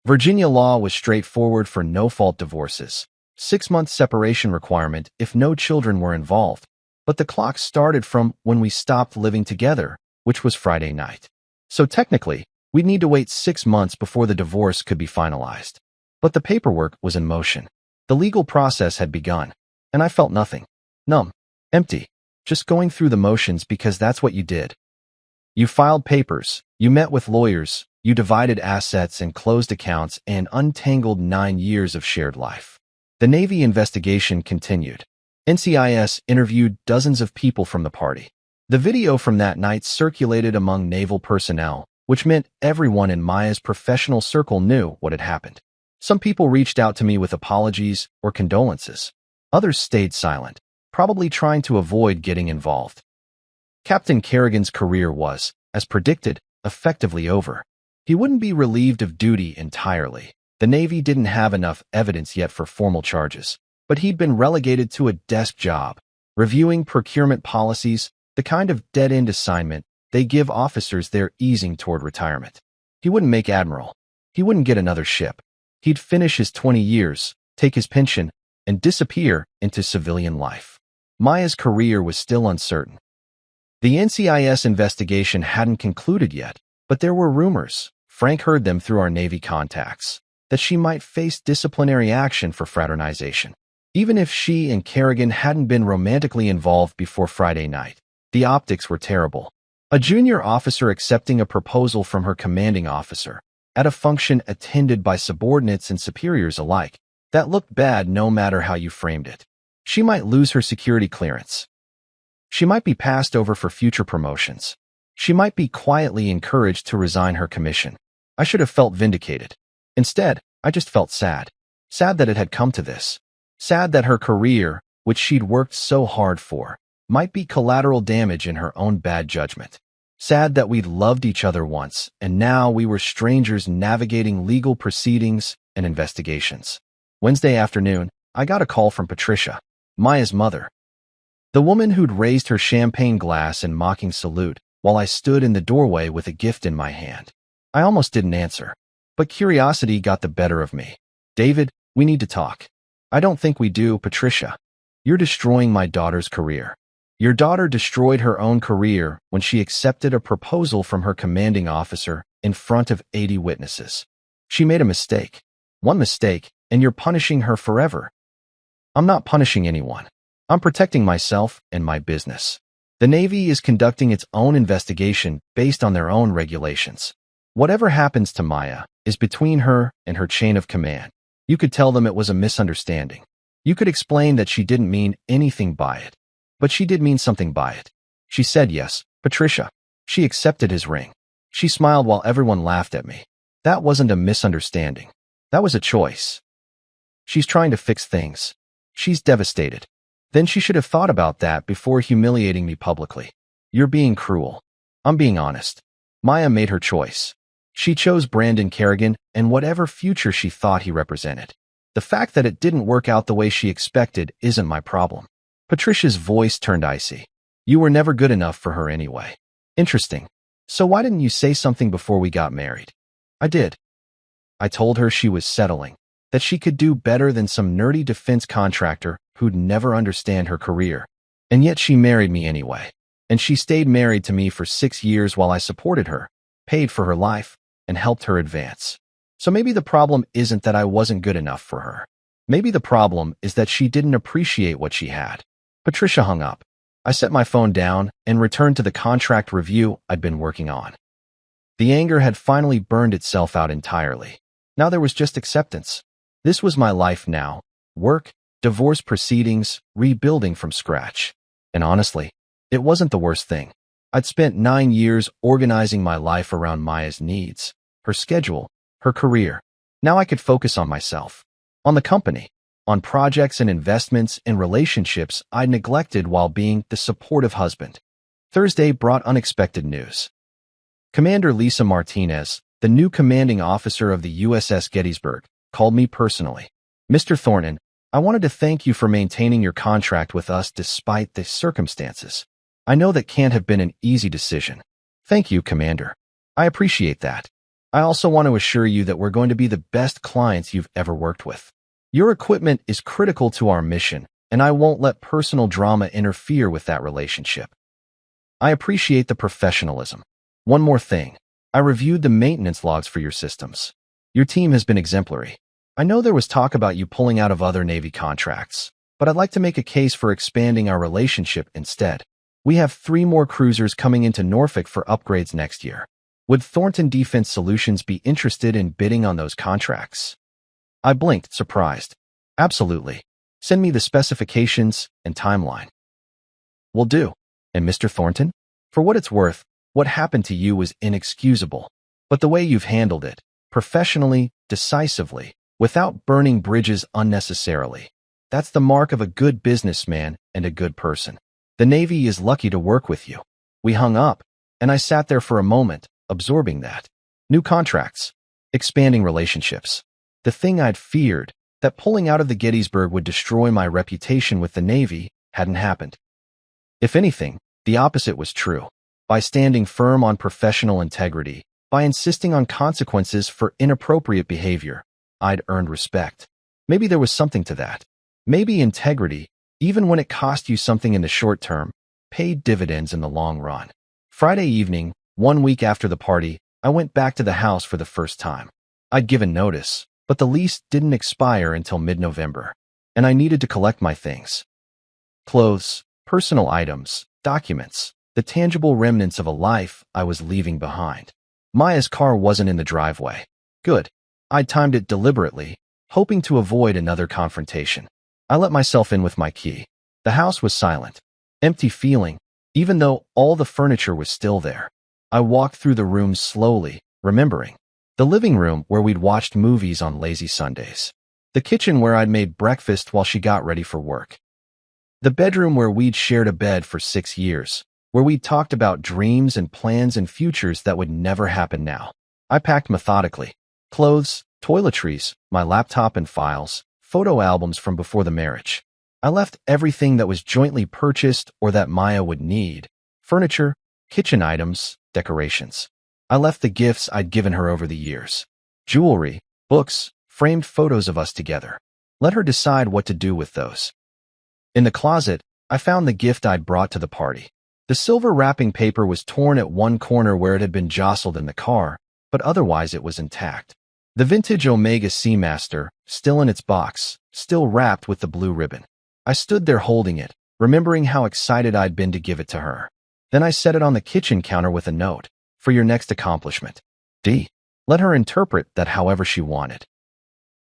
Virginia law was straightforward for no-fault divorces. 6-month separation requirement if no children were involved. But the clock started from when we stopped living together, which was Friday night. So technically, we'd need to wait 6 months before the divorce could be finalized. But the paperwork was in motion. The legal process had begun. And I felt nothing. Numb. Empty. Just going through the motions because that's what you did. You filed papers, you met with lawyers, you divided assets and closed accounts and untangled 9 years of shared life. The Navy investigation continued. NCIS interviewed dozens of people from the party. The video from that night circulated among Naval personnel, which meant everyone in Maya's professional circle knew what had happened. Some people reached out to me with apologies or condolences. Others stayed silent, probably trying to avoid getting involved. Captain Kerrigan's career was, as predicted, effectively over. He wouldn't be relieved of duty entirely. The Navy didn't have enough evidence yet for formal charges, but he'd been relegated to a desk job, reviewing procurement policies, the kind of dead-end assignment they give officers they're easing toward retirement. He wouldn't make admiral. He wouldn't get another ship. He'd finish his 20 years, take his pension, and disappear into civilian life. Maya's career was still uncertain. The NCIS investigation hadn't concluded yet, but there were rumors, Frank heard them through our Navy contacts, that she might face disciplinary action for fraternization. Even if she and Kerrigan hadn't been romantically involved before Friday night, the optics were terrible. A junior officer accepting a proposal from her commanding officer, at a function attended by subordinates and superiors alike, that looked bad no matter how you framed it. She might lose her security clearance. She might be passed over for future promotions. She might be quietly encouraged to resign her commission. I should have felt vindicated. Instead, I just felt sad. Sad that it had come to this. Sad that her career, which she'd worked so hard for, might be collateral damage in her own bad judgment. Sad that we'd loved each other once, and now we were strangers navigating legal proceedings and investigations. Wednesday afternoon, I got a call from Patricia, Maya's mother. The woman who'd raised her champagne glass in mocking salute while I stood in the doorway with a gift in my hand. I almost didn't answer, but curiosity got the better of me. "David, we need to talk." "I don't think we do, Patricia. You're destroying my daughter's career." "Your daughter destroyed her own career when she accepted a proposal from her commanding officer in front of 80 witnesses. She made a mistake. One mistake, and you're punishing her forever." "I'm not punishing anyone. I'm protecting myself and my business. The Navy is conducting its own investigation based on their own regulations. Whatever happens to Maya is between her and her chain of command. You could tell them it was a misunderstanding. You could explain that she didn't mean anything by it. But she did mean something by it. She said yes, Patricia. She accepted his ring. She smiled while everyone laughed at me. That wasn't a misunderstanding. That was a choice. She's trying to fix things. She's devastated. Then she should have thought about that before humiliating me publicly. You're being cruel. I'm being honest. Maya made her choice. She chose Brandon Kerrigan and whatever future she thought he represented. The fact that it didn't work out the way she expected isn't my problem." Patricia's voice turned icy. "You were never good enough for her anyway. Interesting. So why didn't you say something before we got married? I did. I told her she was settling, that she could do better than some nerdy defense contractor who'd never understand her career. And yet she married me anyway. And she stayed married to me for 6 years while I supported her, paid for her life, and helped her advance. So maybe the problem isn't that I wasn't good enough for her. Maybe the problem is that she didn't appreciate what she had. Patricia hung up. I set my phone down and returned to the contract review I'd been working on. The anger had finally burned itself out entirely. Now there was just acceptance. This was my life now. Work, divorce proceedings, rebuilding from scratch. And honestly, it wasn't the worst thing. I'd spent 9 years organizing my life around Maya's needs, her schedule, her career. Now I could focus on myself, on the company, on projects and investments and relationships I'd neglected while being the supportive husband. Thursday brought unexpected news. Commander Lisa Martinez, the new commanding officer of the USS Gettysburg, called me personally. Mr. Thornton, I wanted to thank you for maintaining your contract with us despite the circumstances. I know that can't have been an easy decision. Thank you, Commander. I appreciate that. I also want to assure you that we're going to be the best clients you've ever worked with. Your equipment is critical to our mission, and I won't let personal drama interfere with that relationship. I appreciate the professionalism. One more thing. I reviewed the maintenance logs for your systems. Your team has been exemplary. I know there was talk about you pulling out of other Navy contracts, but I'd like to make a case for expanding our relationship instead. We have 3 more cruisers coming into Norfolk for upgrades next year. Would Thornton Defense Solutions be interested in bidding on those contracts? I blinked, surprised. Absolutely. Send me the specifications and timeline. Will do. And Mr. Thornton? For what it's worth, what happened to you was inexcusable. But the way you've handled it, professionally, decisively, without burning bridges unnecessarily, that's the mark of a good businessman and a good person. The Navy is lucky to work with you. We hung up, and I sat there for a moment, absorbing that. New contracts, expanding relationships. The thing I'd feared, that pulling out of the Gettysburg would destroy my reputation with the Navy, hadn't happened. If anything, the opposite was true. By standing firm on professional integrity, by insisting on consequences for inappropriate behavior, I'd earned respect. Maybe there was something to that. Maybe integrity, even when it cost you something in the short term, paid dividends in the long run. Friday evening, 1 week after the party, I went back to the house for the first time. I'd given notice, but the lease didn't expire until mid-November, and I needed to collect my things. Clothes, personal items, documents, the tangible remnants of a life I was leaving behind. Maya's car wasn't in the driveway. Good. I'd timed it deliberately, hoping to avoid another confrontation. I let myself in with my key. The house was silent, empty feeling, even though all the furniture was still there. I walked through the rooms slowly, remembering. The living room where we'd watched movies on lazy Sundays. The kitchen where I'd made breakfast while she got ready for work. The bedroom where we'd shared a bed for 6 years, where we'd talked about dreams and plans and futures that would never happen now. I packed methodically. Clothes, toiletries, my laptop and files, photo albums from before the marriage. I left everything that was jointly purchased or that Maya would need. Furniture, kitchen items, decorations. I left the gifts I'd given her over the years. Jewelry, books, framed photos of us together. Let her decide what to do with those. In the closet, I found the gift I'd brought to the party. The silver wrapping paper was torn at one corner where it had been jostled in the car, but otherwise it was intact. The vintage Omega Seamaster, still in its box, still wrapped with the blue ribbon. I stood there holding it, remembering how excited I'd been to give it to her. Then I set it on the kitchen counter with a note. For your next accomplishment. D. Let her interpret that however she wanted.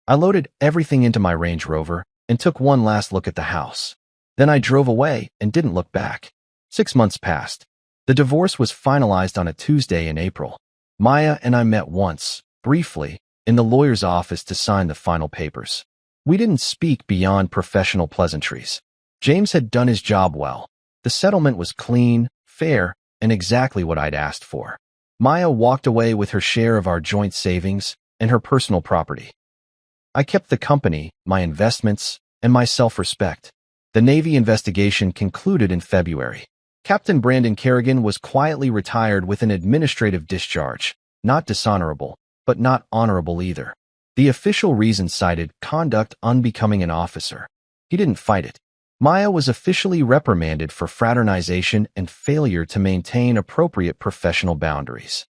I loaded everything into my Range Rover and took one last look at the house. Then I drove away and didn't look back. 6 months passed. The divorce was finalized on a Tuesday in April. Maya and I met once, briefly, in the lawyer's office to sign the final papers. We didn't speak beyond professional pleasantries. James had done his job well. The settlement was clean, fair, and exactly what I'd asked for. Maya walked away with her share of our joint savings and her personal property. I kept the company, my investments, and my self-respect. The Navy investigation concluded in February. Captain Brandon Kerrigan was quietly retired with an administrative discharge. Not dishonorable, but not honorable either. The official reason cited conduct unbecoming an officer. He didn't fight it. Maya was officially reprimanded for fraternization and failure to maintain appropriate professional boundaries.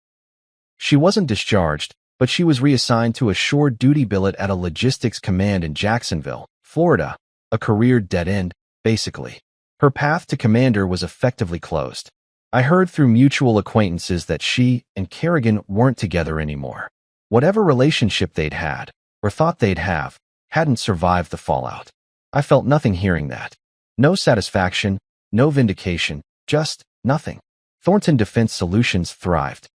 She wasn't discharged, but she was reassigned to a shore duty billet at a logistics command in Jacksonville, Florida, a career dead end, basically. Her path to commander was effectively closed. I heard through mutual acquaintances that she and Kerrigan weren't together anymore. Whatever relationship they'd had, or thought they'd have, hadn't survived the fallout. I felt nothing hearing that. No satisfaction, no vindication, just nothing. Thornton Defense Solutions thrived.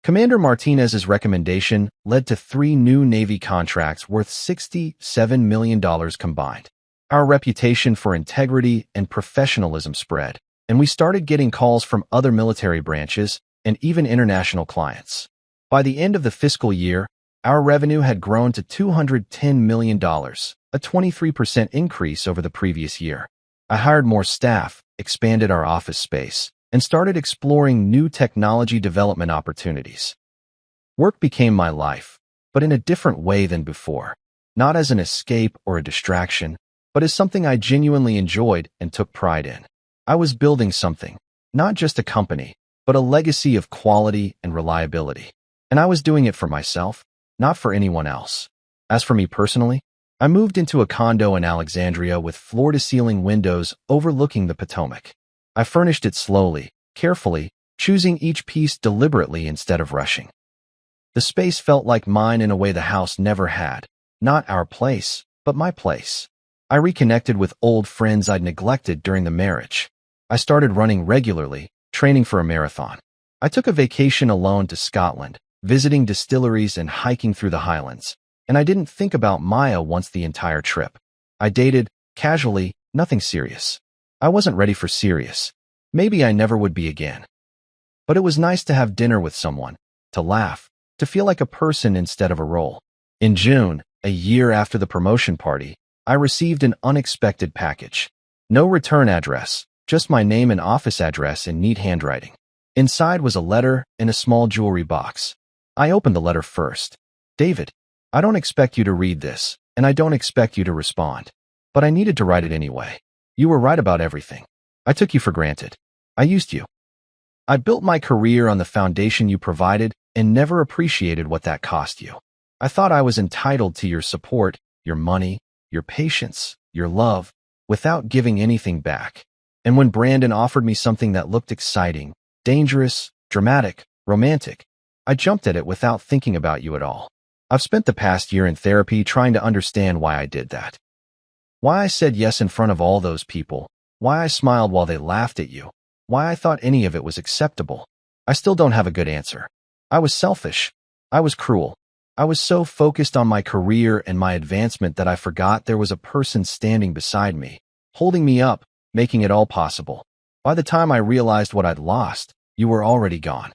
Commander Martinez's recommendation led to 3 new Navy contracts worth $67 million combined. Our reputation for integrity and professionalism spread, and we started getting calls from other military branches and even international clients. By the end of the fiscal year, our revenue had grown to $210 million, a 23% increase over the previous year. I hired more staff, expanded our office space, and started exploring new technology development opportunities. Work became my life, but in a different way than before. Not as an escape or a distraction, but as something I genuinely enjoyed and took pride in. I was building something, not just a company, but a legacy of quality and reliability. And I was doing it for myself, not for anyone else. As for me personally, I moved into a condo in Alexandria with floor-to-ceiling windows overlooking the Potomac. I furnished it slowly, carefully, choosing each piece deliberately instead of rushing. The space felt like mine in a way the house never had. Not our place, but my place. I reconnected with old friends I'd neglected during the marriage. I started running regularly, training for a marathon. I took a vacation alone to Scotland, visiting distilleries and hiking through the Highlands. And I didn't think about Maya once the entire trip. I dated, casually, nothing serious. I wasn't ready for serious. Maybe I never would be again. But it was nice to have dinner with someone, to laugh, to feel like a person instead of a role. In June, a year after the promotion party, I received an unexpected package. No return address, just my name and office address in neat handwriting. Inside was a letter in a small jewelry box. I opened the letter first. David, I don't expect you to read this, and I don't expect you to respond. But I needed to write it anyway. You were right about everything. I took you for granted. I used you. I built my career on the foundation you provided and never appreciated what that cost you. I thought I was entitled to your support, your money, your patience, your love, without giving anything back. And when Brandon offered me something that looked exciting, dangerous, dramatic, romantic, I jumped at it without thinking about you at all. I've spent the past year in therapy trying to understand why I did that. Why I said yes in front of all those people, why I smiled while they laughed at you, why I thought any of it was acceptable. I still don't have a good answer. I was selfish. I was cruel. I was so focused on my career and my advancement that I forgot there was a person standing beside me, holding me up, making it all possible. By the time I realized what I'd lost, you were already gone.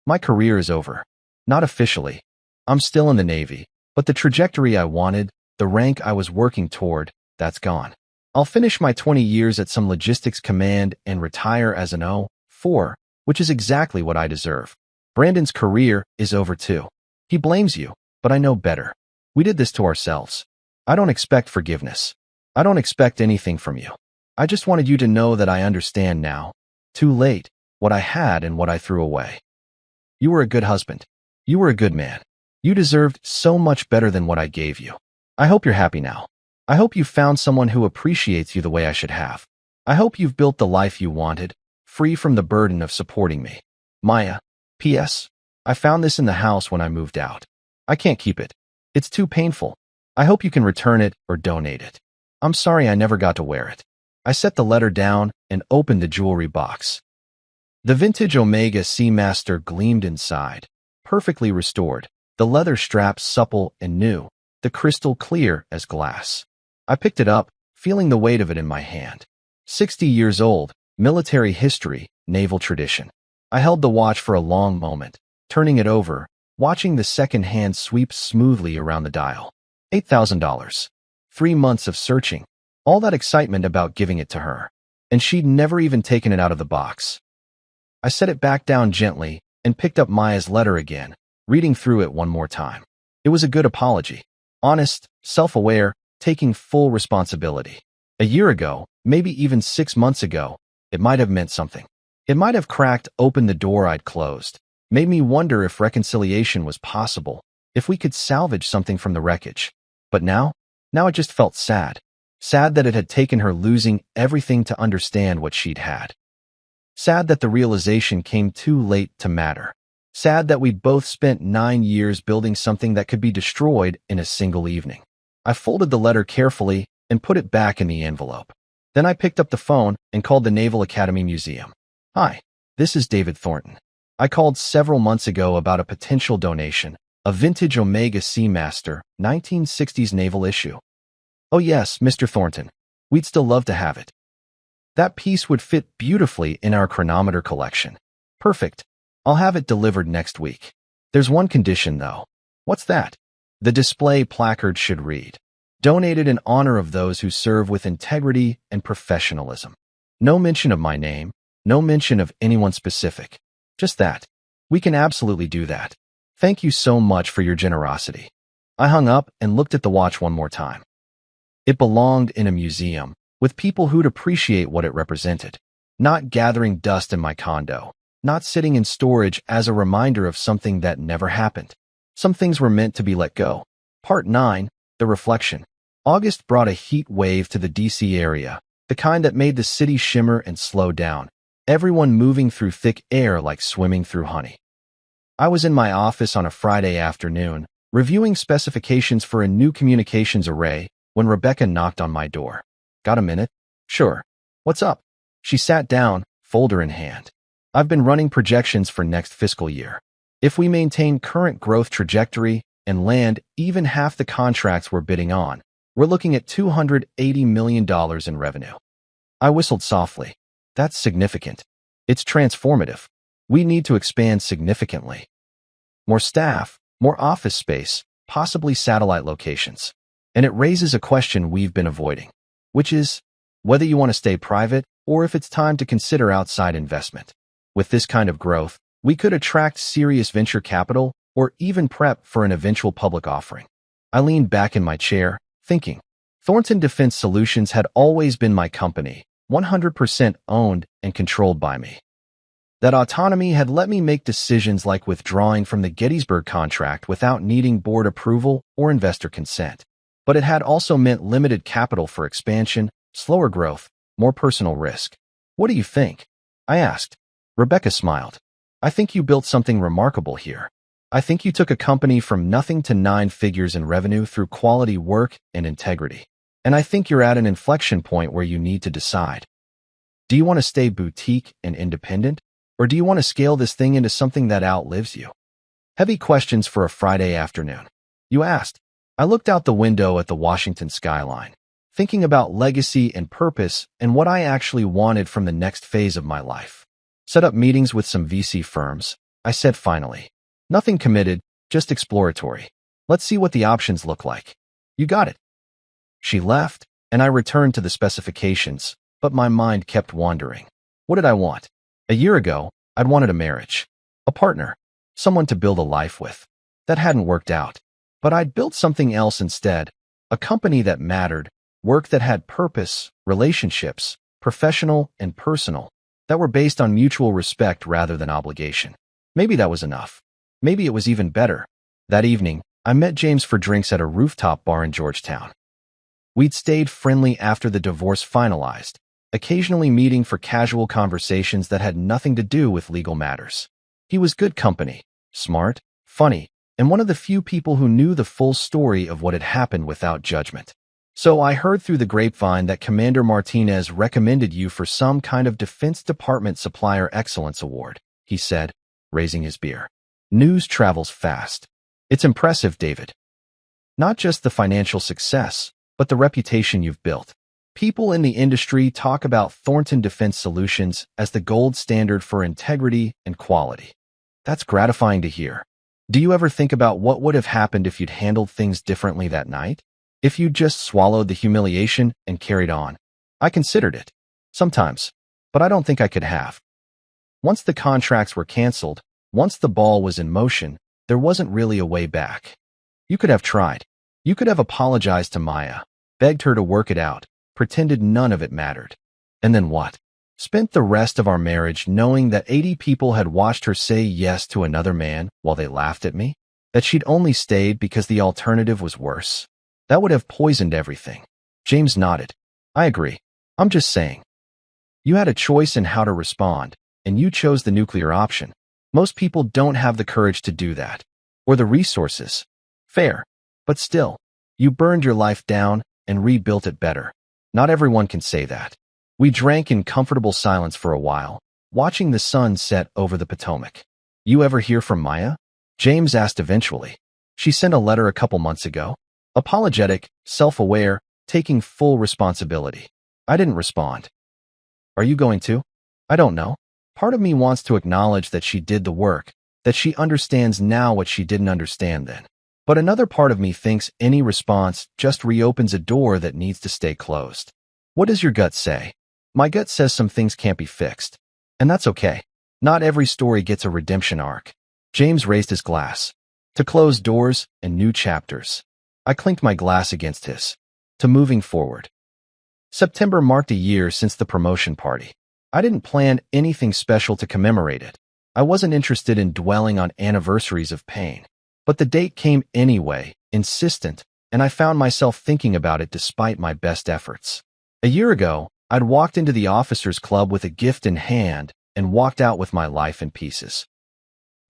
My career is over. Not officially. I'm still in the Navy, but the trajectory I wanted, the rank I was working toward, that's gone. I'll finish my 20 years at some logistics command and retire as an O4, which is exactly what I deserve. Brandon's career is over too. He blames you, but I know better. We did this to ourselves. I don't expect forgiveness. I don't expect anything from you. I just wanted you to know that I understand now, too late, what I had and what I threw away. You were a good husband. You were a good man. You deserved so much better than what I gave you. I hope you're happy now. I hope you found someone who appreciates you the way I should have. I hope you've built the life you wanted, free from the burden of supporting me. Maya. P.S. I found this in the house when I moved out. I can't keep it. It's too painful. I hope you can return it or donate it. I'm sorry I never got to wear it. I set the letter down and opened the jewelry box. The vintage Omega Seamaster gleamed inside, perfectly restored, the leather straps supple and new, the crystal clear as glass. I picked it up, feeling the weight of it in my hand. 60 years old, military history, naval tradition. I held the watch for a long moment, turning it over, watching the second hand sweep smoothly around the dial. $8,000. 3 months of searching. All that excitement about giving it to her. and she'd never even taken it out of the box. I set it back down gently and picked up Maya's letter again, reading through it one more time. It was a good apology. Honest, self-aware, taking full responsibility. A year ago, maybe even 6 months ago, it might have meant something. It might have cracked open the door I'd closed, made me wonder if reconciliation was possible, if we could salvage something from the wreckage. But now it just felt sad. Sad that it had taken her losing everything to understand what she'd had. Sad that the realization came too late to matter. Sad that we'd both spent 9 years building something that could be destroyed in a single evening. I folded the letter carefully and put it back in the envelope. Then I picked up the phone and called the Naval Academy Museum. Hi, this is David Thornton. I called several months ago about a potential donation, a vintage Omega Seamaster, 1960s naval issue. Oh yes, Mr. Thornton. We'd still love to have it. That piece would fit beautifully in our chronometer collection. Perfect. I'll have it delivered next week. There's one condition, though. What's that? The display placard should read, "Donated in honor of those who serve with integrity and professionalism." No mention of my name, no mention of anyone specific. Just that. We can absolutely do that. Thank you so much for your generosity. I hung up and looked at the watch one more time. It belonged in a museum, with people who'd appreciate what it represented. Not gathering dust in my condo. Not sitting in storage as a reminder of something that never happened. Some things were meant to be let go. Part 9, The Reflection. August brought a heat wave to the DC area, the kind that made the city shimmer and slow down, everyone moving through thick air like swimming through honey. I was in my office on a Friday afternoon, reviewing specifications for a new communications array, when Rebecca knocked on my door. Got a minute? Sure. What's up? She sat down, folder in hand. I've been running projections for next fiscal year. If we maintain current growth trajectory and land even half the contracts we're bidding on, we're looking at $280 million in revenue. I whistled softly. That's significant. It's transformative. We need to expand significantly. More staff, more office space, possibly satellite locations. And it raises a question we've been avoiding, which is whether you want to stay private or if it's time to consider outside investment. With this kind of growth, we could attract serious venture capital or even prep for an eventual public offering. I leaned back in my chair, thinking. Thornton Defense Solutions had always been my company, 100% owned and controlled by me. That autonomy had let me make decisions like withdrawing from the Gettysburg contract without needing board approval or investor consent. But it had also meant limited capital for expansion, slower growth, more personal risk. What do you think? I asked. Rebecca smiled. I think you built something remarkable here. I think you took a company from nothing to 9 figures in revenue through quality work and integrity. And I think you're at an inflection point where you need to decide. Do you want to stay boutique and independent, or do you want to scale this thing into something that outlives you? Heavy questions for a Friday afternoon. You asked. I looked out the window at the Washington skyline, thinking about legacy and purpose and what I actually wanted from the next phase of my life. Set up meetings with some VC firms, I said finally. Nothing committed, just exploratory. Let's see what the options look like. You got it. She left, and I returned to the specifications, but my mind kept wandering. What did I want? A year ago, I'd wanted a marriage, a partner, someone to build a life with. That hadn't worked out. But I'd built something else instead, a company that mattered, work that had purpose, relationships, professional and personal, that were based on mutual respect rather than obligation. Maybe that was enough. Maybe it was even better. That evening, I met James for drinks at a rooftop bar in Georgetown. We'd stayed friendly after the divorce finalized, occasionally meeting for casual conversations that had nothing to do with legal matters. He was good company, smart, funny, and one of the few people who knew the full story of what had happened without judgment. So I heard through the grapevine that Commander Martinez recommended you for some kind of Defense Department Supplier Excellence Award, he said, raising his beer. News travels fast. It's impressive, David. Not just the financial success, but the reputation you've built. People in the industry talk about Thornton Defense Solutions as the gold standard for integrity and quality. That's gratifying to hear. Do you ever think about what would have happened if you'd handled things differently that night? If you'd just swallowed the humiliation and carried on? I considered it. Sometimes. But I don't think I could have. Once the contracts were canceled, once the ball was in motion, there wasn't really a way back. You could have tried. You could have apologized to Maya, begged her to work it out, pretended none of it mattered. And then what? Spent the rest of our marriage knowing that 80 people had watched her say yes to another man while they laughed at me? That she'd only stayed because the alternative was worse? That would have poisoned everything. James nodded. I agree. I'm just saying. You had a choice in how to respond, and you chose the nuclear option. Most people don't have the courage to do that. Or the resources. Fair. But still, you burned your life down and rebuilt it better. Not everyone can say that. We drank in comfortable silence for a while, watching the sun set over the Potomac. You ever hear from Maya? James asked eventually. She sent a letter a couple months ago. Apologetic, self-aware, taking full responsibility. I didn't respond. Are you going to? I don't know. Part of me wants to acknowledge that she did the work, that she understands now what she didn't understand then. But another part of me thinks any response just reopens a door that needs to stay closed. What does your gut say? My gut says some things can't be fixed. And that's okay. Not every story gets a redemption arc. James raised his glass. To close doors and new chapters. I clinked my glass against his. To moving forward. September marked a year since the promotion party. I didn't plan anything special to commemorate it. I wasn't interested in dwelling on anniversaries of pain. But the date came anyway, insistent, and I found myself thinking about it despite my best efforts. A year ago, I'd walked into the officers' club with a gift in hand and walked out with my life in pieces.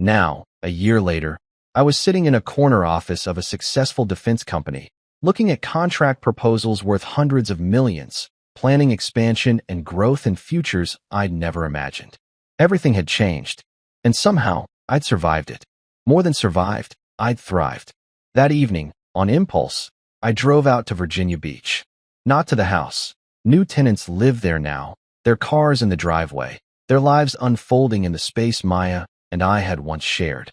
Now, a year later, I was sitting in a corner office of a successful defense company, looking at contract proposals worth hundreds of millions, planning expansion and growth in futures I'd never imagined. Everything had changed, and somehow I'd survived it. More than survived, I'd thrived. That evening, on impulse, I drove out to Virginia Beach. Not to the house. New tenants live there now, their cars in the driveway, their lives unfolding in the space Maya and I had once shared.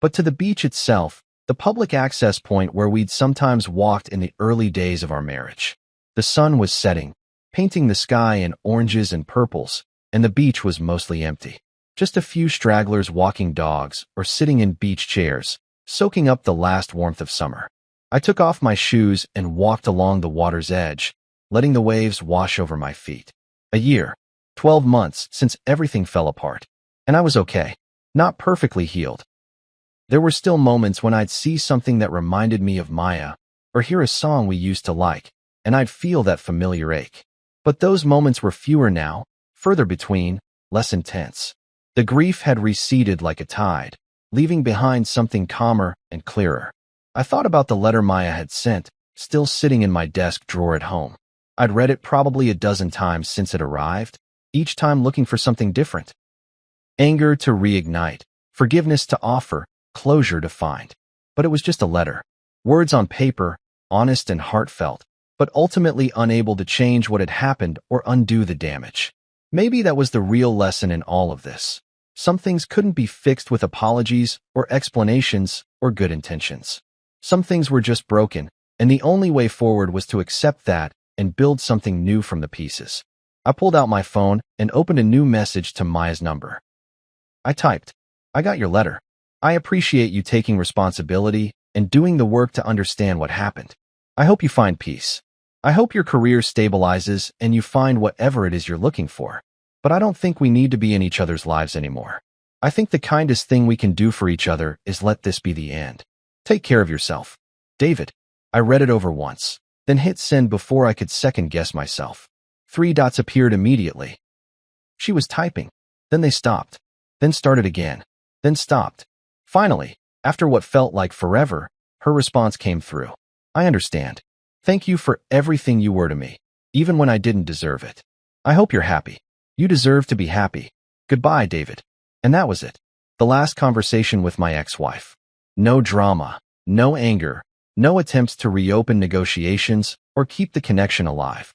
But to the beach itself, the public access point where we'd sometimes walked in the early days of our marriage. The sun was setting, painting the sky in oranges and purples, and the beach was mostly empty. Just a few stragglers walking dogs or sitting in beach chairs, soaking up the last warmth of summer. I took off my shoes and walked along the water's edge, letting the waves wash over my feet. A year, 12 months since everything fell apart. And I was okay. Not perfectly healed. There were still moments when I'd see something that reminded me of Maya, or hear a song we used to like, and I'd feel that familiar ache. But those moments were fewer now, further between, less intense. The grief had receded like a tide, leaving behind something calmer and clearer. I thought about the letter Maya had sent, still sitting in my desk drawer at home. I'd read it probably a dozen times since it arrived, each time looking for something different. Anger to reignite, forgiveness to offer, closure to find. But it was just a letter. Words on paper, honest and heartfelt, but ultimately unable to change what had happened or undo the damage. Maybe that was the real lesson in all of this. Some things couldn't be fixed with apologies or explanations or good intentions. Some things were just broken, and the only way forward was to accept that and build something new from the pieces. I pulled out my phone and opened a new message to Maya's number. I typed, I got your letter. I appreciate you taking responsibility and doing the work to understand what happened. I hope you find peace. I hope your career stabilizes and you find whatever it is you're looking for. But I don't think we need to be in each other's lives anymore. I think the kindest thing we can do for each other is let this be the end. Take care of yourself. David. I read it over once, then hit send before I could second-guess myself. 3 dots appeared immediately. She was typing. Then they stopped. Then started again. Then stopped. Finally, after what felt like forever, her response came through. I understand. Thank you for everything you were to me, even when I didn't deserve it. I hope you're happy. You deserve to be happy. Goodbye, David. And that was it. The last conversation with my ex-wife. No drama, no anger, no attempts to reopen negotiations or keep the connection alive.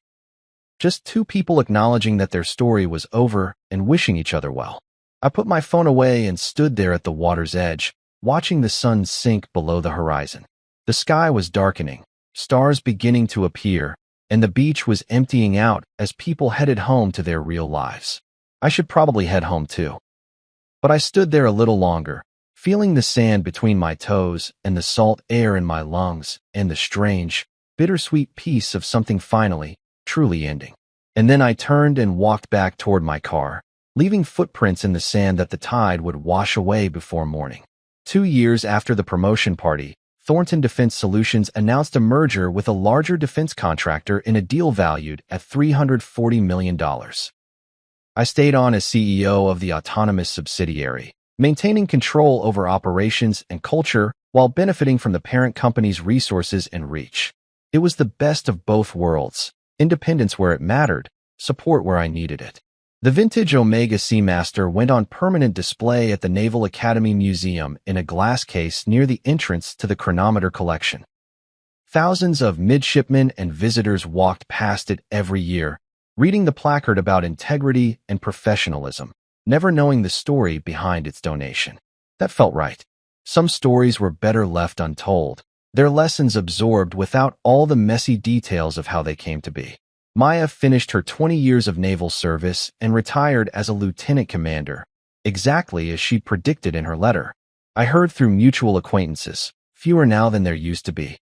Just two people acknowledging that their story was over and wishing each other well. I put my phone away and stood there at the water's edge, watching the sun sink below the horizon. The sky was darkening, stars beginning to appear, and the beach was emptying out as people headed home to their real lives. I should probably head home too. But I stood there a little longer, feeling the sand between my toes and the salt air in my lungs and the strange, bittersweet peace of something finally, truly ending. And then I turned and walked back toward my car, leaving footprints in the sand that the tide would wash away before morning. 2 years after the promotion party, Thornton Defense Solutions announced a merger with a larger defense contractor in a deal valued at $340 million. I stayed on as CEO of the autonomous subsidiary, maintaining control over operations and culture while benefiting from the parent company's resources and reach. It was the best of both worlds: independence where it mattered, support where I needed it. The vintage Omega Seamaster went on permanent display at the Naval Academy Museum in a glass case near the entrance to the chronometer collection. Thousands of midshipmen and visitors walked past it every year, reading the placard about integrity and professionalism, never knowing the story behind its donation. That felt right. Some stories were better left untold, their lessons absorbed without all the messy details of how they came to be. Maya finished her 20 years of naval service and retired as a lieutenant commander, exactly as she predicted in her letter. I heard through mutual acquaintances, fewer now than there used to be,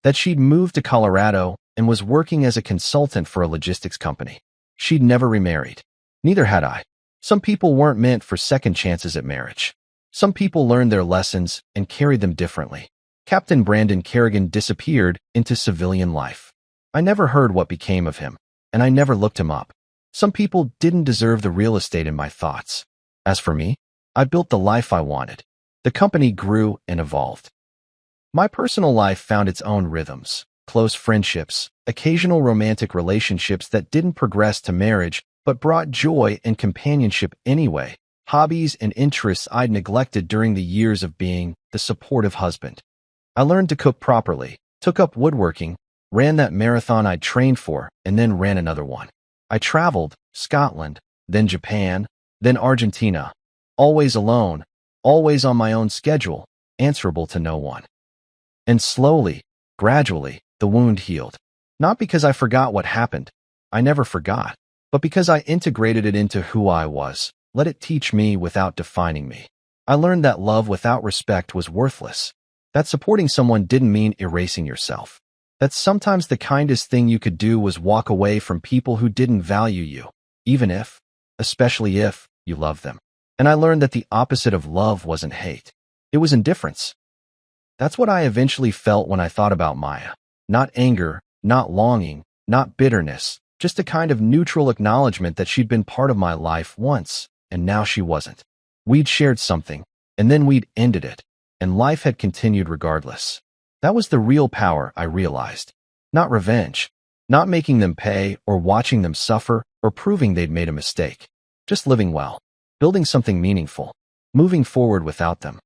that she'd moved to Colorado and was working as a consultant for a logistics company. She'd never remarried. Neither had I. Some people weren't meant for second chances at marriage. Some people learned their lessons and carried them differently. Captain Brandon Kerrigan disappeared into civilian life. I never heard what became of him, and I never looked him up. Some people didn't deserve the real estate in my thoughts. As for me, I built the life I wanted. The company grew and evolved. My personal life found its own rhythms: close friendships, occasional romantic relationships that didn't progress to marriage but brought joy and companionship anyway, hobbies and interests I'd neglected during the years of being the supportive husband. I learned to cook properly, took up woodworking, ran that marathon I'd trained for, and then ran another one. I traveled, Scotland, then Japan, then Argentina, always alone, always on my own schedule, answerable to no one. And slowly, gradually, the wound healed. Not because I forgot what happened, I never forgot, but because I integrated it into who I was, let it teach me without defining me. I learned that love without respect was worthless, that supporting someone didn't mean erasing yourself, that sometimes the kindest thing you could do was walk away from people who didn't value you, even if, especially if, you loved them. And I learned that the opposite of love wasn't hate. It was indifference. That's what I eventually felt when I thought about Maya. Not anger, not longing, not bitterness, just a kind of neutral acknowledgement that she'd been part of my life once, and now she wasn't. We'd shared something, and then we'd ended it, and life had continued regardless. That was the real power, I realized. Not revenge, not making them pay or watching them suffer or proving they'd made a mistake. Just living well, building something meaningful, moving forward without them.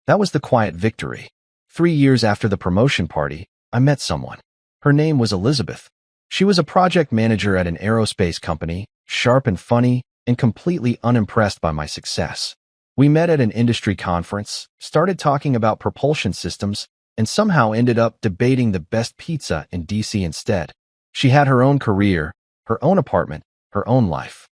That was the quiet victory. 3 years after the promotion party, I met someone. Her name was Elizabeth. She was a project manager at an aerospace company, sharp and funny, and completely unimpressed by my success. We met at an industry conference, started talking about propulsion systems, and somehow ended up debating the best pizza in DC instead. She had her own career, her own apartment, her own life.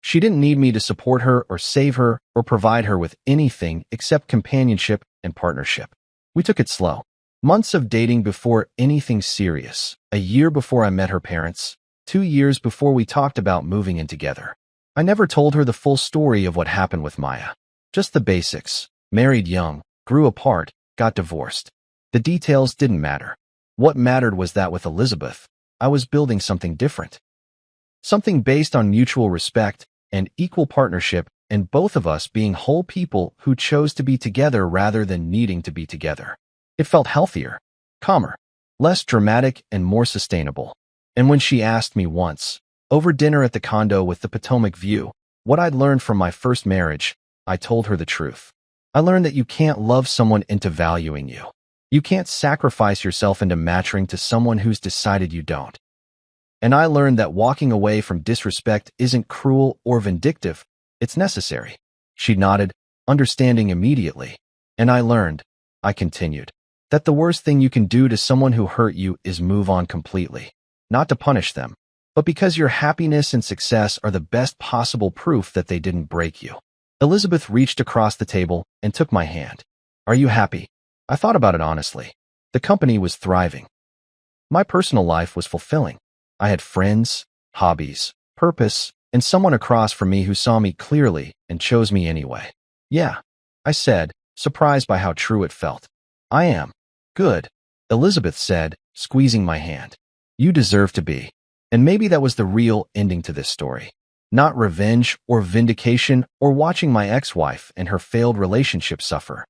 She didn't need me to support her or save her or provide her with anything except companionship and partnership. We took it slow. Months of dating before anything serious. A year before I met her parents. 2 years before we talked about moving in together. I never told her the full story of what happened with Maya. Just the basics. Married young, grew apart, got divorced. The details didn't matter. What mattered was that with Elizabeth, I was building something different. Something based on mutual respect and equal partnership, and both of us being whole people who chose to be together rather than needing to be together. It felt healthier, calmer, less dramatic, and more sustainable. And when she asked me once, over dinner at the condo with the Potomac view, what I'd learned from my first marriage, I told her the truth. I learned that you can't love someone into valuing you. You can't sacrifice yourself into matching to someone who's decided you don't. And I learned that walking away from disrespect isn't cruel or vindictive, it's necessary. She nodded, understanding immediately. And I learned, I continued, That the worst thing you can do to someone who hurt you is move on completely. Not to punish them, but because your happiness and success are the best possible proof that they didn't break you. Elizabeth reached across the table and took my hand. Are you happy? I thought about it honestly. The company was thriving. My personal life was fulfilling. I had friends, hobbies, purpose, and someone across from me who saw me clearly and chose me anyway. Yeah, I said, surprised by how true it felt. I am. Good, Elizabeth said, squeezing my hand. You deserve to be. And maybe that was the real ending to this story. Not revenge or vindication or watching my ex-wife and her failed relationship suffer.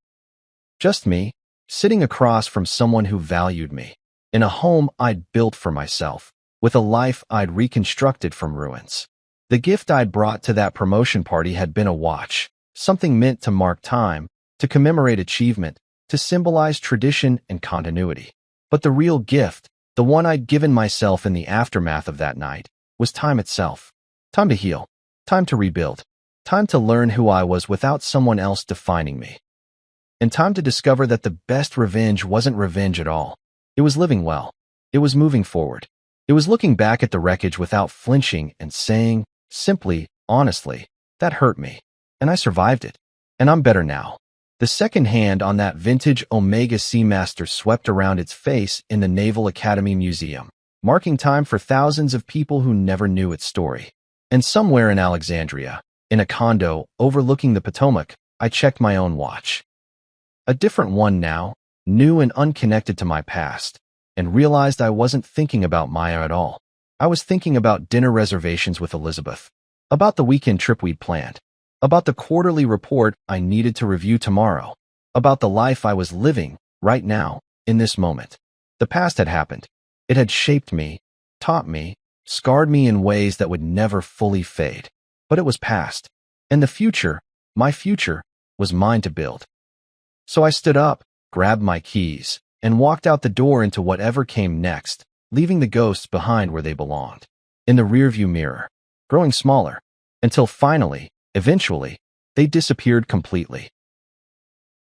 Just me, sitting across from someone who valued me, in a home I'd built for myself, with a life I'd reconstructed from ruins. The gift I'd brought to that promotion party had been a watch, something meant to mark time, to commemorate achievement, to symbolize tradition and continuity. But the real gift, the one I'd given myself in the aftermath of that night, was time itself. Time to heal, time to rebuild, time to learn who I was without someone else defining me. And time to discover that the best revenge wasn't revenge at all. It was living well. It was moving forward. It was looking back at the wreckage without flinching and saying, simply, honestly, that hurt me. And I survived it. And I'm better now. The second hand on that vintage Omega Seamaster swept around its face in the Naval Academy Museum, marking time for thousands of people who never knew its story. And somewhere in Alexandria, in a condo overlooking the Potomac, I checked my own watch. A different one now, new and unconnected to my past, and realized I wasn't thinking about Maya at all. I was thinking about dinner reservations with Elizabeth, about the weekend trip we'd planned, about the quarterly report I needed to review tomorrow, about the life I was living right now, in this moment. The past had happened. It had shaped me, taught me, scarred me in ways that would never fully fade. But it was past. And the future, my future, was mine to build. So I stood up, grabbed my keys, and walked out the door into whatever came next, leaving the ghosts behind where they belonged, in the rearview mirror, growing smaller, until finally, eventually, they disappeared completely.